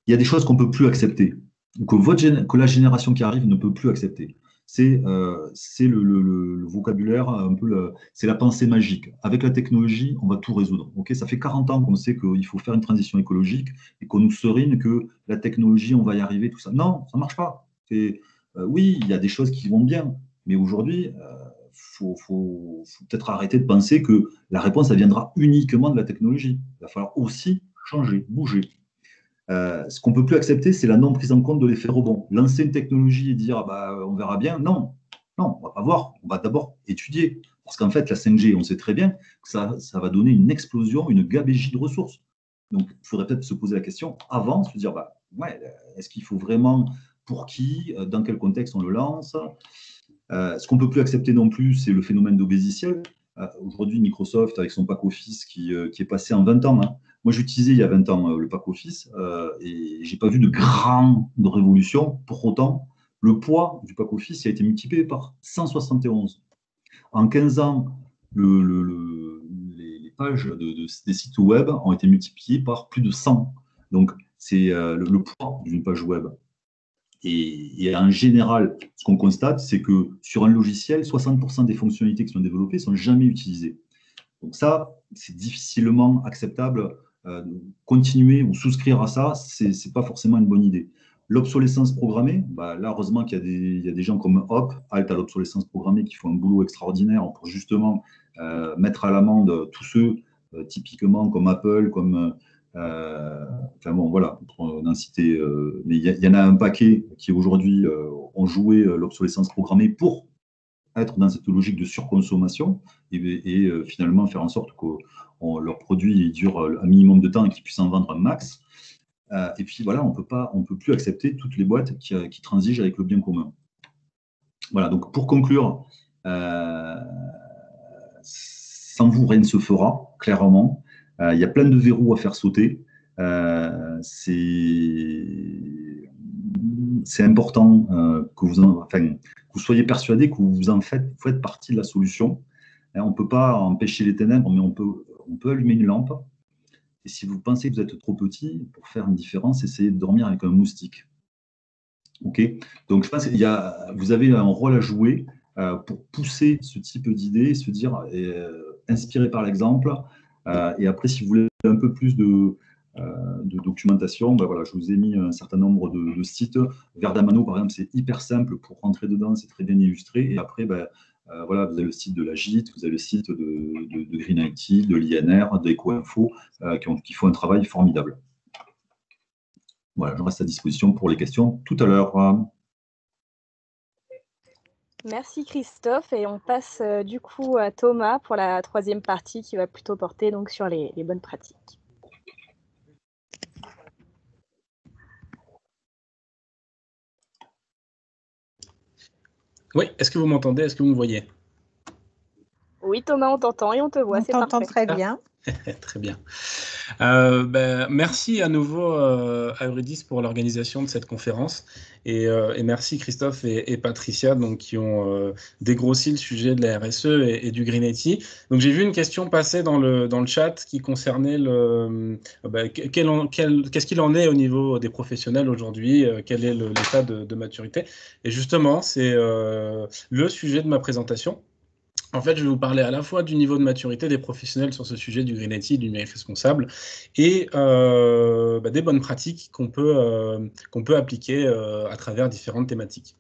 Speaker 3: Il y a des choses qu'on ne peut plus accepter, ou que la génération qui arrive ne peut plus accepter. C'est le vocabulaire, un peu c'est la pensée magique. Avec la technologie, on va tout résoudre. Okay, ça fait 40 ans qu'on sait qu'il faut faire une transition écologique et qu'on nous serine que la technologie, on va y arriver, tout ça. Non, ça ne marche pas. Oui, il y a des choses qui vont bien, mais aujourd'hui, faut peut-être arrêter de penser que la réponse, elle viendra uniquement de la technologie. Il va falloir aussi changer, bouger. Ce qu'on ne peut plus accepter, c'est la non prise en compte de l'effet rebond. Lancer une technologie et dire on verra bien, non, on ne va pas voir, on va d'abord étudier. Parce qu'en fait, la 5G, on sait très bien que ça va donner une explosion, une gabegie de ressources. Donc, il faudrait peut-être se poser la question avant, se dire est-ce qu'il faut vraiment, pour qui, dans quel contexte on le lance? Ce qu'on ne peut plus accepter non plus, c'est le phénomène d'obésiciel. Aujourd'hui, Microsoft, avec son pack Office qui est passé en 20 ans, moi, j'utilisais il y a 20 ans le pack Office et je n'ai pas vu de grande révolution. Pour autant, le poids du pack Office a été multiplié par 171. En 15 ans, les pages des sites web ont été multipliées par plus de 100. Donc, c'est le poids d'une page web. Et en général, ce qu'on constate, c'est que sur un logiciel, 60% des fonctionnalités qui sont développées ne sont jamais utilisées. Donc ça, c'est difficilement acceptable. Continuer ou souscrire à ça, ce n'est pas forcément une bonne idée. L'obsolescence programmée, là, heureusement qu'il y a des gens comme Hop, Halte à l'obsolescence programmée, qui font un boulot extraordinaire pour justement mettre à l'amende tous ceux, typiquement comme Apple, comme... enfin bon, voilà, pour n'en citer, mais il y en a un paquet qui aujourd'hui ont joué l'obsolescence programmée pour être dans cette logique de surconsommation et finalement faire en sorte que leurs produits durent un minimum de temps et qu'ils puissent en vendre un max. Et puis voilà, on peut plus accepter toutes les boîtes qui transigent avec le bien commun. Voilà, donc pour conclure, sans vous, rien ne se fera, clairement. Il y a plein de verrous à faire sauter. C'est important que vous soyez persuadé que vous faites partie de la solution. On ne peut pas empêcher les ténèbres, mais on peut allumer une lampe. Et si vous pensez que vous êtes trop petit, pour faire une différence, essayez de dormir avec un moustique. OK ? Donc, je pense que vous avez un rôle à jouer pour pousser ce type d'idées, se dire, inspiré par l'exemple. Et après, si vous voulez un peu plus de documentation, voilà, je vous ai mis un certain nombre de sites. Verdamano, par exemple, c'est hyper simple pour rentrer dedans, c'est très bien illustré. Et après, voilà, vous avez le site de la GIT, vous avez le site de Green IT, de l'INR, d'EcoInfo, qui font un travail formidable. Voilà, je reste à disposition pour les questions tout à l'heure.
Speaker 2: Merci Christophe, et on passe du coup à Thomas pour la troisième partie qui va plutôt porter donc sur les bonnes pratiques.
Speaker 4: Oui, est-ce que vous m'entendez? Est-ce que vous me voyez?
Speaker 2: Oui Thomas, on t'entend et on te voit,
Speaker 1: On
Speaker 2: c'est
Speaker 1: t'entend
Speaker 2: parfait.
Speaker 1: très bien.
Speaker 4: Très bien. Merci à nouveau à Eurydice pour l'organisation de cette conférence et merci Christophe et Patricia donc, qui ont dégrossi le sujet de la RSE et du Green IT. Donc j'ai vu une question passer dans le chat qui concernait qu'est-ce qu'il en est au niveau des professionnels aujourd'hui, quel est l'état de maturité. Et justement, c'est le sujet de ma présentation. En fait, je vais vous parler à la fois du niveau de maturité des professionnels sur ce sujet du Green IT, du numérique responsable, et des bonnes pratiques qu'on peut appliquer à travers différentes thématiques.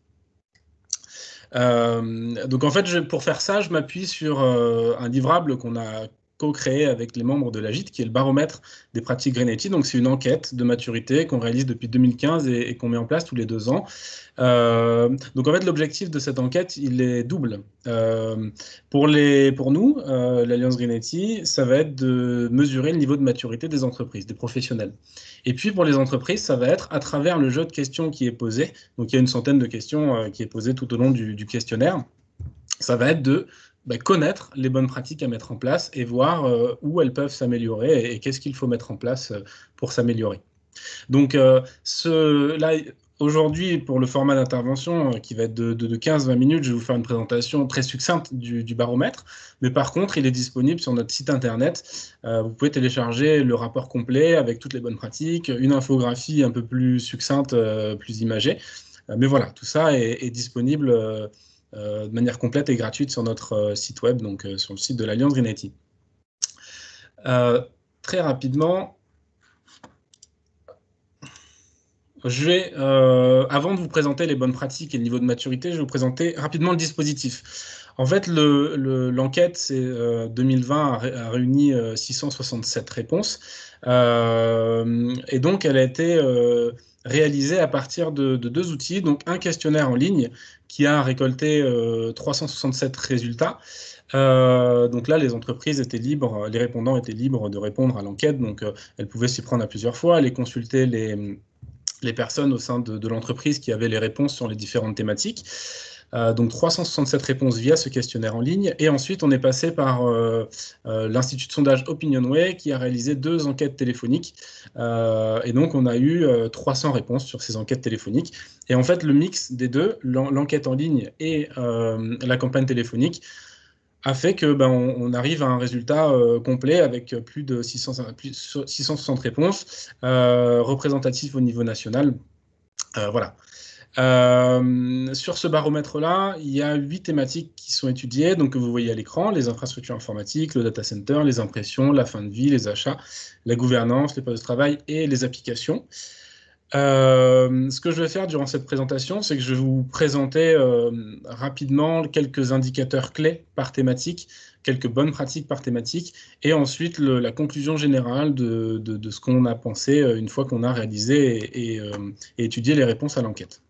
Speaker 4: Donc en fait, pour faire ça, je m'appuie sur un livrable qu'on a co-créé avec les membres de l'AGIT, qui est le baromètre des pratiques Green IT. Donc c'est une enquête de maturité qu'on réalise depuis 2015 et qu'on met en place tous les 2 ans. Donc en fait, l'objectif de cette enquête, il est double. Pour nous, l'Alliance Green IT, ça va être de mesurer le niveau de maturité des entreprises, des professionnels. Et puis pour les entreprises, ça va être à travers le jeu de questions qui est posé. Donc il y a une centaine de questions qui est posée tout au long du questionnaire. Ça va être de connaître les bonnes pratiques à mettre en place et voir où elles peuvent s'améliorer et qu'est-ce qu'il faut mettre en place pour s'améliorer. Donc là, aujourd'hui, pour le format d'intervention qui va être de 15-20 minutes, je vais vous faire une présentation très succincte du baromètre. Mais par contre, il est disponible sur notre site internet. Vous pouvez télécharger le rapport complet avec toutes les bonnes pratiques, une infographie un peu plus succincte, plus imagée. Mais voilà, tout ça est disponible de manière complète et gratuite sur notre site web, donc sur le site de l'Alliance Green IT. Très rapidement, je vais, avant de vous présenter les bonnes pratiques et le niveau de maturité, je vais vous présenter rapidement le dispositif. En fait, l'enquête 2020 a réuni 667 réponses et donc elle a été réalisée à partir de 2 outils, donc un questionnaire en ligne qui a récolté 367 résultats. Donc là, les entreprises étaient libres, les répondants étaient libres de répondre à l'enquête, donc elles pouvaient s'y prendre à plusieurs fois, aller consulter les personnes au sein de l'entreprise qui avaient les réponses sur les différentes thématiques. Donc 367 réponses via ce questionnaire en ligne. Et ensuite, on est passé par l'Institut de sondage OpinionWay qui a réalisé 2 enquêtes téléphoniques. Et donc, on a eu 300 réponses sur ces enquêtes téléphoniques. Et en fait, le mix des deux, l'enquête en ligne et la campagne téléphonique, a fait que on arrive à un résultat complet avec plus de 660 réponses représentatives au niveau national. Voilà. Sur ce baromètre-là, il y a 8 thématiques qui sont étudiées, donc que vous voyez à l'écran: les infrastructures informatiques, le data center, les impressions, la fin de vie, les achats, la gouvernance, les postes de travail et les applications. Ce que je vais faire durant cette présentation, c'est que je vais vous présenter rapidement quelques indicateurs clés par thématique, quelques bonnes pratiques par thématique, et ensuite la conclusion générale de ce qu'on a pensé une fois qu'on a réalisé et étudié les réponses à l'enquête.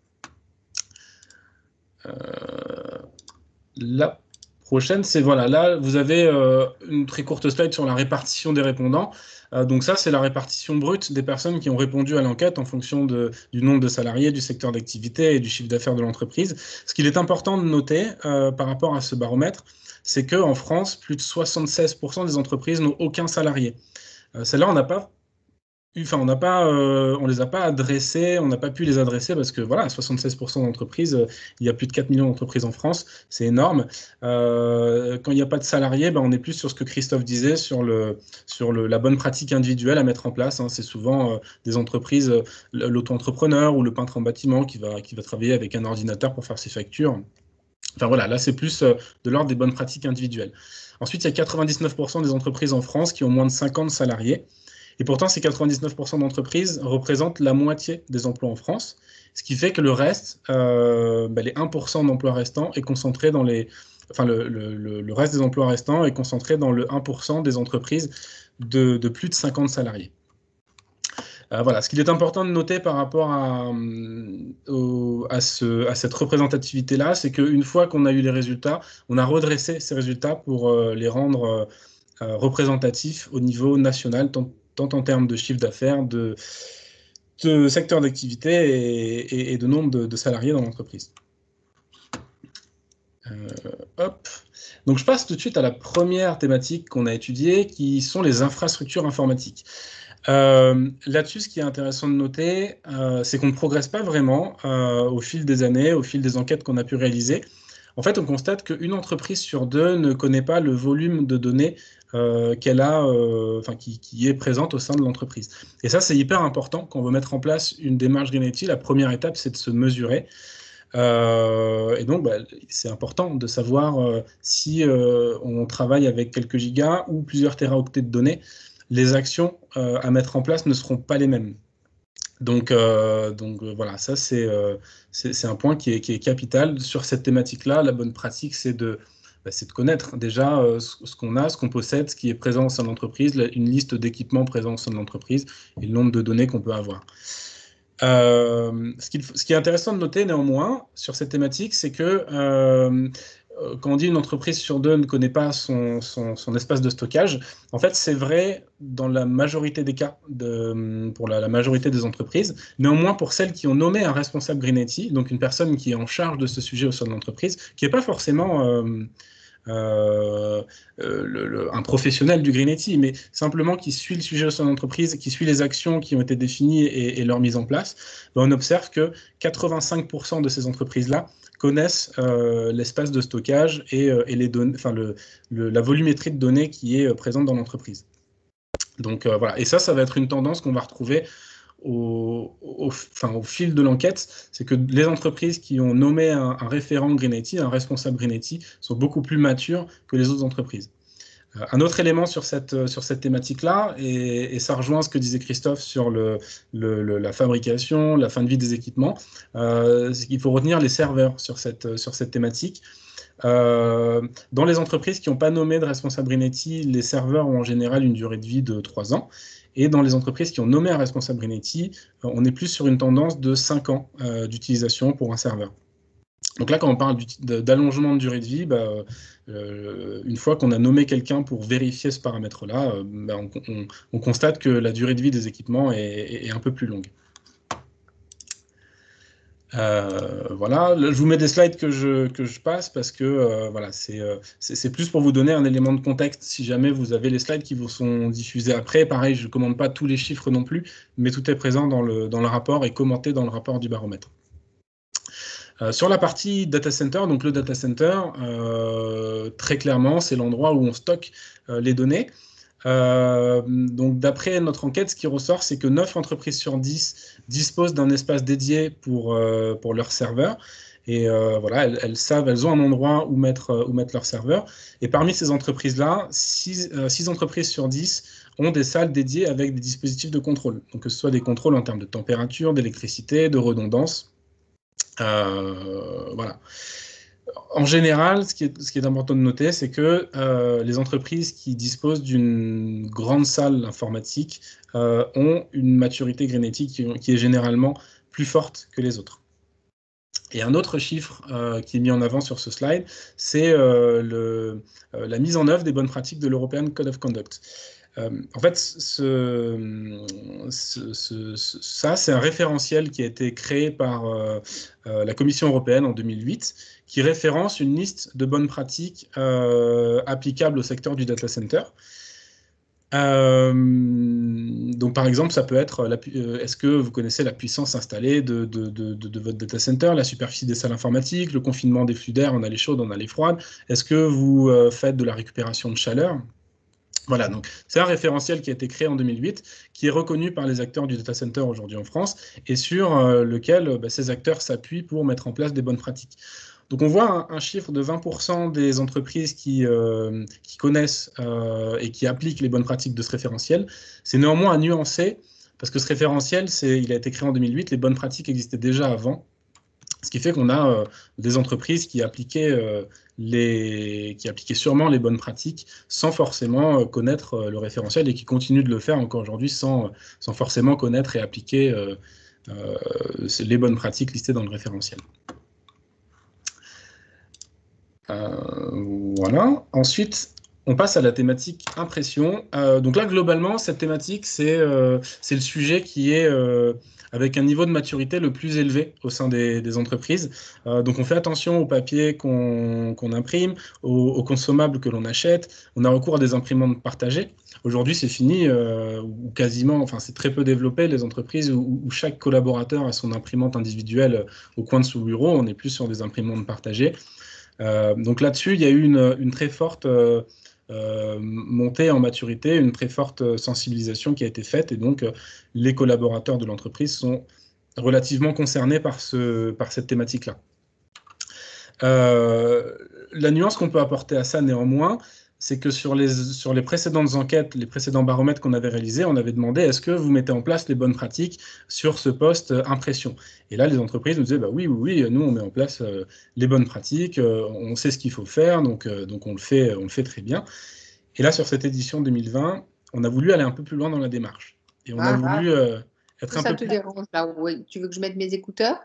Speaker 4: La prochaine, c'est voilà, là vous avez une très courte slide sur la répartition des répondants. Donc ça, c'est la répartition brute des personnes qui ont répondu à l'enquête en fonction du nombre de salariés, du secteur d'activité et du chiffre d'affaires de l'entreprise. Ce qu'il est important de noter par rapport à ce baromètre, c'est qu'en France, plus de 76% des entreprises n'ont aucun salarié. Celles-là, on les a pas adressées, on n'a pas pu les adresser parce que voilà, 76% d'entreprises, il y a plus de 4 millions d'entreprises en France, c'est énorme. Quand il n'y a pas de salariés, on est plus sur ce que Christophe disait, sur la bonne pratique individuelle à mettre en place. C'est souvent des entreprises, l'auto-entrepreneur ou le peintre en bâtiment qui va travailler avec un ordinateur pour faire ses factures. Enfin voilà, là c'est plus de l'ordre des bonnes pratiques individuelles. Ensuite, il y a 99% des entreprises en France qui ont moins de 50 salariés. Et pourtant, ces 99% d'entreprises représentent la moitié des emplois en France, ce qui fait que le reste, les 1% d'emplois restants est concentré dans le reste des emplois restants est concentré dans le 1% des entreprises de plus de 50 salariés. Voilà, ce qu'il est important de noter par rapport à cette représentativité-là, c'est qu'une fois qu'on a eu les résultats, on a redressé ces résultats pour les rendre représentatifs au niveau national, tant en termes de chiffre d'affaires, de secteur d'activité et de nombre de salariés dans l'entreprise. Donc je passe tout de suite à la première thématique qu'on a étudiée, qui sont les infrastructures informatiques. Là-dessus, ce qui est intéressant de noter, c'est qu'on ne progresse pas vraiment au fil des années, au fil des enquêtes qu'on a pu réaliser. En fait, on constate qu'une entreprise sur deux ne connaît pas le volume de données qu'elle a, qui est présente au sein de l'entreprise. Et ça, c'est hyper important quand on veut mettre en place une démarche Green IT. La première étape, c'est de se mesurer. Et donc, c'est important de savoir si on travaille avec quelques gigas ou plusieurs téraoctets de données. Les actions à mettre en place ne seront pas les mêmes. Donc voilà, ça c'est un point qui est capital sur cette thématique-là. La bonne pratique, c'est de connaître déjà ce qu'on a, ce qu'on possède, ce qui est présent au sein de l'entreprise, une liste d'équipements présents au sein de l'entreprise et le nombre de données qu'on peut avoir. Ce qui est intéressant de noter néanmoins sur cette thématique, c'est que quand on dit une entreprise sur deux ne connaît pas son espace de stockage, en fait, c'est vrai dans la majorité des cas pour la majorité des entreprises. Néanmoins, pour celles qui ont nommé un responsable Green IT, donc une personne qui est en charge de ce sujet au sein de l'entreprise, qui n'est pas forcément un professionnel du Green IT, mais simplement qui suit le sujet au sein de l'entreprise, qui suit les actions qui ont été définies et leur mise en place, on observe que 85% de ces entreprises-là connaissent l'espace de stockage et les données, la volumétrie de données qui est présente dans l'entreprise. Donc voilà, et ça va être une tendance qu'on va retrouver au fil de l'enquête, c'est que les entreprises qui ont nommé un référent Green IT, un responsable Green IT, sont beaucoup plus matures que les autres entreprises. Un autre élément sur cette thématique-là, et ça rejoint ce que disait Christophe sur la fabrication, la fin de vie des équipements, c'est qu'il faut retenir les serveurs sur cette thématique. Dans les entreprises qui n'ont pas nommé de responsable Green IT, les serveurs ont en général une durée de vie de 3 ans. Et dans les entreprises qui ont nommé un responsable Green IT, on est plus sur une tendance de 5 ans d'utilisation pour un serveur. Donc là, quand on parle d'allongement de durée de vie, une fois qu'on a nommé quelqu'un pour vérifier ce paramètre-là, on constate que la durée de vie des équipements est un peu plus longue. Voilà, je vous mets des slides que je passe parce que voilà, c'est plus pour vous donner un élément de contexte si jamais vous avez les slides qui vous sont diffusés après. Pareil, je ne commande pas tous les chiffres non plus, mais tout est présent dans le rapport et commenté dans le rapport du baromètre. Sur la partie data center, donc le data center, très clairement, c'est l'endroit où on stocke les données. Donc d'après notre enquête, ce qui ressort, c'est que 9 entreprises sur 10 disposent d'un espace dédié pour leurs serveurs. Et voilà, elles ont un endroit où mettre leurs serveurs. Et parmi ces entreprises-là, 6 entreprises sur 10 ont des salles dédiées avec des dispositifs de contrôle. Donc que ce soit des contrôles en termes de température, d'électricité, de redondance. Voilà. En général, ce qui est important de noter, c'est que les entreprises qui disposent d'une grande salle informatique ont une maturité Greenity qui est généralement plus forte que les autres. Et un autre chiffre qui est mis en avant sur ce slide, c'est la mise en œuvre des bonnes pratiques de l'European Code of Conduct. En fait, ça, c'est un référentiel qui a été créé par la Commission européenne en 2008, qui référence une liste de bonnes pratiques applicables au secteur du data center. Donc, par exemple, ça peut être, est-ce que vous connaissez la puissance installée de votre data center, la superficie des salles informatiques, le confinement des flux d'air en allée chaude, en allée froide? Est-ce que vous faites de la récupération de chaleur? Voilà, donc c'est un référentiel qui a été créé en 2008, qui est reconnu par les acteurs du data center aujourd'hui en France, et sur lequel ces acteurs s'appuient pour mettre en place des bonnes pratiques. Donc on voit un chiffre de 20% des entreprises qui connaissent et qui appliquent les bonnes pratiques de ce référentiel. C'est néanmoins à nuancer, parce que ce référentiel, il a été créé en 2008, les bonnes pratiques existaient déjà avant, ce qui fait qu'on a des entreprises qui appliquaient sûrement les bonnes pratiques sans forcément connaître le référentiel et qui continuent de le faire encore aujourd'hui sans forcément connaître et appliquer les bonnes pratiques listées dans le référentiel. Voilà. Ensuite, on passe à la thématique impression. Donc là, globalement, cette thématique, c'est le sujet qui est avec un niveau de maturité le plus élevé au sein des entreprises. Donc on fait attention au papier qu'on imprime, aux consommables que l'on achète. On a recours à des imprimantes partagées. Aujourd'hui, c'est fini, ou quasiment, enfin c'est très peu développé, les entreprises où chaque collaborateur a son imprimante individuelle au coin de son bureau. On est plus sur des imprimantes partagées. Donc là-dessus, il y a eu une très forte montée en maturité, une très forte sensibilisation qui a été faite, et donc les collaborateurs de l'entreprise sont relativement concernés par cette thématique-là. La nuance qu'on peut apporter à ça néanmoins, c'est que sur les précédentes enquêtes, les précédents baromètres qu'on avait réalisés, on avait demandé est-ce que vous mettez en place les bonnes pratiques sur ce poste impression? Et là, les entreprises nous disaient bah oui, nous on met en place les bonnes pratiques, on sait ce qu'il faut faire, donc on le fait très bien. Et là, sur cette édition 2020, on a voulu aller un peu plus loin dans la démarche. Et on a voulu être un peu plus... Ça
Speaker 5: te dérange là, oui. Tu veux que je mette mes écouteurs?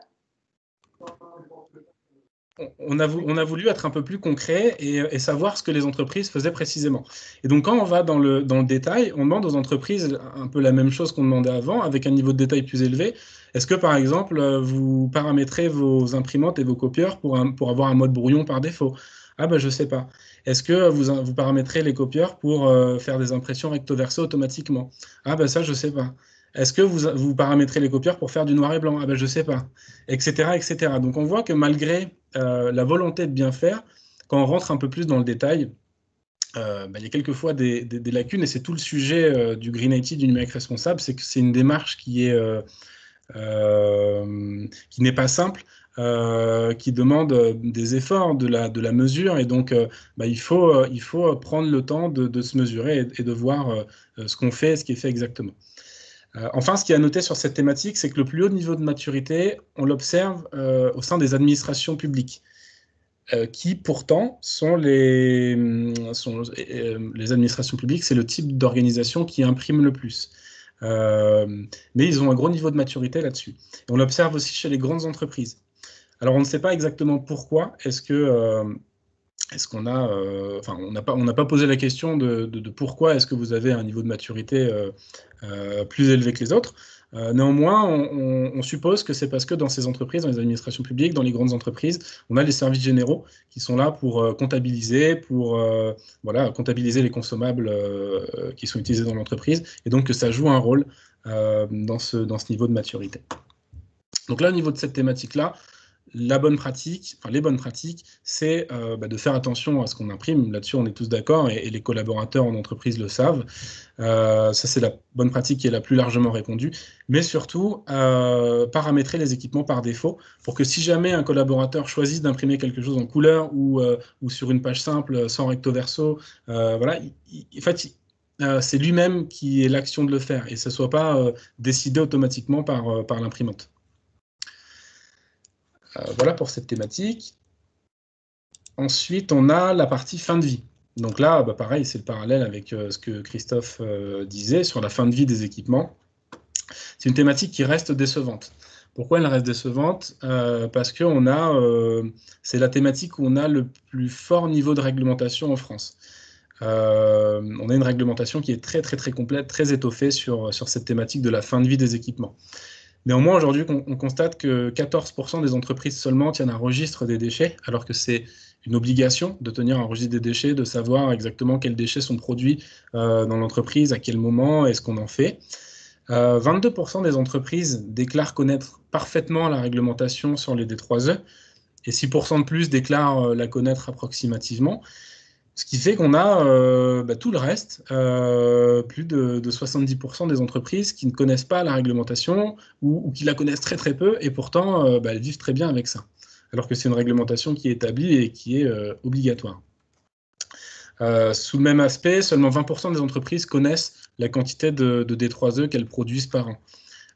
Speaker 4: On a voulu être un peu plus concret et savoir ce que les entreprises faisaient précisément. Et donc, quand on va dans le détail, on demande aux entreprises un peu la même chose qu'on demandait avant, avec un niveau de détail plus élevé. Est-ce que, par exemple, vous paramétrez vos imprimantes et vos copieurs pour avoir un mode brouillon par défaut? Ah ben, je ne sais pas. Est-ce que vous paramétrez les copieurs pour faire des impressions recto-verso automatiquement? Ah ben, ça, je ne sais pas. Est-ce que vous paramétrez les copieurs pour faire du noir et blanc? Ah ben, je ne sais pas. Etc., etc. Donc, on voit que malgré la volonté de bien faire, quand on rentre un peu plus dans le détail, il y a quelquefois des lacunes, et c'est tout le sujet du Green IT, du numérique responsable, c'est que c'est une démarche qui n'est pas simple, qui demande des efforts, de la mesure, et donc il faut prendre le temps de se mesurer et de voir ce qu'on fait et ce qui est fait exactement. Enfin, ce qui est à noter sur cette thématique, c'est que le plus haut niveau de maturité, on l'observe au sein des administrations publiques, qui pourtant sont les administrations publiques, c'est le type d'organisation qui imprime le plus. Mais ils ont un gros niveau de maturité là-dessus. Et on l'observe aussi chez les grandes entreprises. Alors, on ne sait pas exactement pourquoi. On n'a pas posé la question de pourquoi est-ce que vous avez un niveau de maturité plus élevé que les autres. Néanmoins, on suppose que c'est parce que dans ces entreprises, dans les administrations publiques, dans les grandes entreprises, on a les services généraux qui sont là pour comptabiliser, comptabiliser les consommables qui sont utilisés dans l'entreprise, et donc que ça joue un rôle dans ce niveau de maturité. Donc là, au niveau de cette thématique-là, les bonnes pratiques, c'est de faire attention à ce qu'on imprime. Là-dessus, on est tous d'accord, et les collaborateurs en entreprise le savent. Ça, c'est la bonne pratique qui est la plus largement répandue. Mais surtout, paramétrer les équipements par défaut pour que si jamais un collaborateur choisit d'imprimer quelque chose en couleur ou sur une page simple, sans recto verso, voilà, en fait, c'est lui-même qui ait l'action de le faire et que ce ne soit pas décidé automatiquement par l'imprimante. Voilà pour cette thématique. Ensuite, on a la partie fin de vie. Donc là, pareil, c'est le parallèle avec ce que Christophe disait sur la fin de vie des équipements. C'est une thématique qui reste décevante. Pourquoi elle reste décevante? Parce que c'est la thématique où on a le plus fort niveau de réglementation en France. On a une réglementation qui est très complète, très étoffée sur cette thématique de la fin de vie des équipements. Néanmoins, aujourd'hui, on constate que 14% des entreprises seulement tiennent un registre des déchets, alors que c'est une obligation de tenir un registre des déchets, de savoir exactement quels déchets sont produits dans l'entreprise, à quel moment, et ce qu'on en fait. 22% des entreprises déclarent connaître parfaitement la réglementation sur les D3E, et 6% de plus déclarent la connaître approximativement. Ce qui fait qu'on a tout le reste, plus de 70% des entreprises qui ne connaissent pas la réglementation ou qui la connaissent très peu, et pourtant elles vivent très bien avec ça, alors que c'est une réglementation qui est établie et qui est obligatoire. Sous le même aspect, seulement 20% des entreprises connaissent la quantité de D3E qu'elles produisent par an.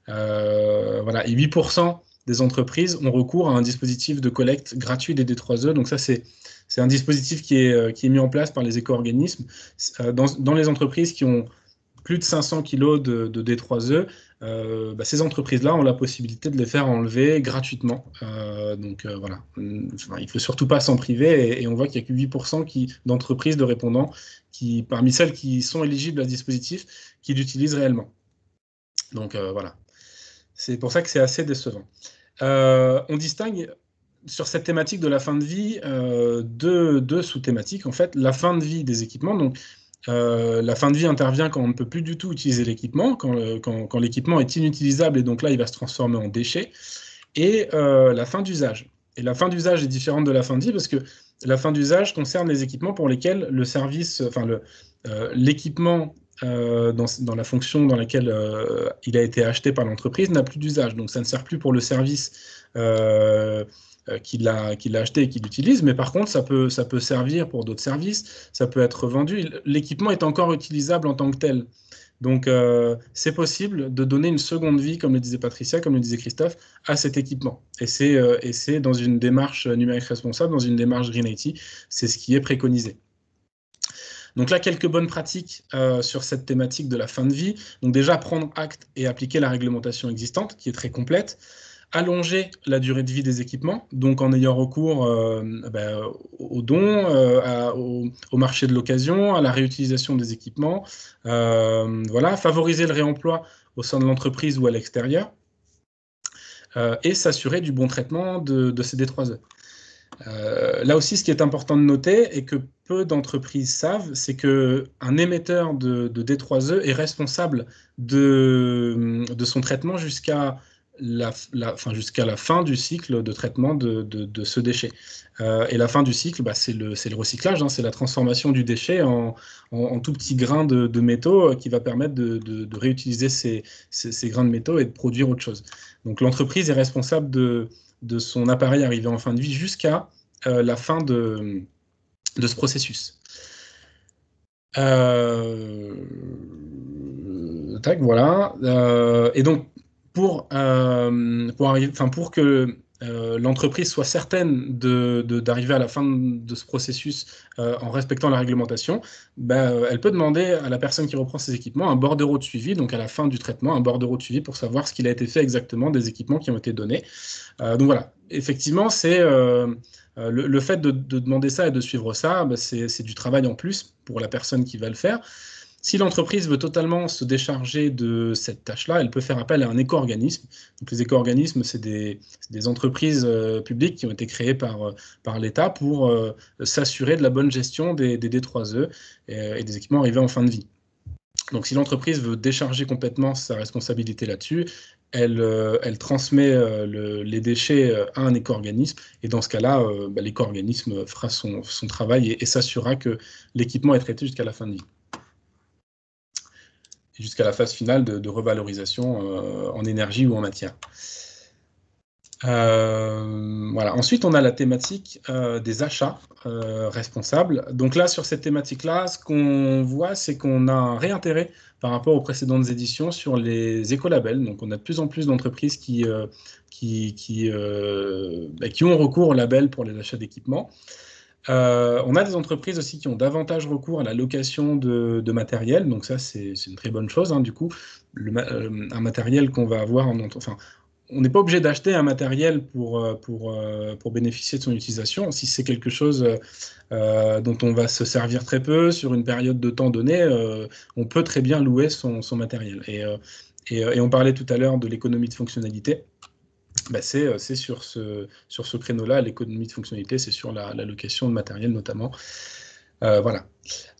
Speaker 4: Voilà. Et 8% des entreprises ont recours à un dispositif de collecte gratuit des D3E. Donc ça, c'est un dispositif qui est mis en place par les éco-organismes. Dans les entreprises qui ont plus de 500 kg de D3E, ces entreprises-là ont la possibilité de les faire enlever gratuitement. Voilà, il ne faut surtout pas s'en priver, et on voit qu'il n'y a que 8% d'entreprises, de répondants, parmi celles qui sont éligibles à ce dispositif, qui l'utilisent réellement. Donc voilà, c'est pour ça que c'est assez décevant. On distingue sur cette thématique de la fin de vie deux sous-thématiques. En fait, la fin de vie des équipements, donc la fin de vie intervient quand on ne peut plus du tout utiliser l'équipement, quand l'équipement est inutilisable, et donc là il va se transformer en déchet, et la fin d'usage. Et la fin d'usage est différente de la fin de vie, parce que la fin d'usage concerne les équipements pour lesquels le service, l'équipement dans la fonction dans laquelle il a été acheté par l'entreprise n'a plus d'usage. Donc ça ne sert plus pour le service qu'il a acheté et qu'il utilise, mais par contre ça peut servir pour d'autres services, ça peut être vendu. L'équipement est encore utilisable en tant que tel. Donc c'est possible de donner une seconde vie, comme le disait Patricia, comme le disait Christophe, à cet équipement. Et c'est dans une démarche numérique responsable, dans une démarche Green IT, c'est ce qui est préconisé. Donc là, quelques bonnes pratiques sur cette thématique de la fin de vie. Donc déjà, prendre acte et appliquer la réglementation existante, qui est très complète. Allonger la durée de vie des équipements, donc en ayant recours aux dons, au marché de l'occasion, à la réutilisation des équipements. Voilà, favoriser le réemploi au sein de l'entreprise ou à l'extérieur. Et s'assurer du bon traitement de ces D3E. Là aussi, ce qui est important de noter et que peu d'entreprises savent, c'est qu'un émetteur de D3E est responsable de son traitement jusqu'à la fin du cycle de traitement de ce déchet. Et la fin du cycle, c'est le recyclage, c'est la transformation du déchet en tout petits grains de métaux qui va permettre de réutiliser ces grains de métaux et de produire autre chose. Donc l'entreprise est responsable de son appareil arrivé en fin de vie jusqu'à la fin de ce processus. Voilà. Et donc, pour que l'entreprise soit certaine d'arriver à la fin de ce processus en respectant la réglementation, elle peut demander à la personne qui reprend ses équipements un bordereau de suivi, donc à la fin du traitement, un bordereau de suivi pour savoir ce qu'il a été fait exactement des équipements qui ont été donnés. Donc voilà, effectivement, c'est le fait de demander ça et de suivre ça, c'est du travail en plus pour la personne qui va le faire. Si l'entreprise veut totalement se décharger de cette tâche-là, elle peut faire appel à un éco-organisme. Donc les éco-organismes, c'est des entreprises publiques qui ont été créées par l'État pour s'assurer de la bonne gestion des D3E et des équipements arrivés en fin de vie. Donc si l'entreprise veut décharger complètement sa responsabilité là-dessus, elle transmet les déchets à un éco-organisme, et dans ce cas-là, l'éco-organisme fera son travail et s'assurera que l'équipement est traité jusqu'à la fin de vie. Et jusqu'à la phase finale de revalorisation en énergie ou en matière. Voilà. Ensuite, on a la thématique des achats responsables. Donc là, sur cette thématique-là, ce qu'on voit, c'est qu'on a un réintérêt par rapport aux précédentes éditions sur les écolabels. Donc on a de plus en plus d'entreprises qui ont recours au label pour les achats d'équipements. On a des entreprises aussi qui ont davantage recours à la location de matériel. Donc ça, c'est une très bonne chose. Hein. Du coup, un matériel qu'on va avoir on n'est pas obligé d'acheter un matériel pour bénéficier de son utilisation. Si c'est quelque chose dont on va se servir très peu sur une période de temps donnée, on peut très bien louer son matériel. Et on parlait tout à l'heure de l'économie de fonctionnalité. C'est sur ce créneau-là, l'économie de fonctionnalité, c'est sur la location de matériel notamment. Voilà.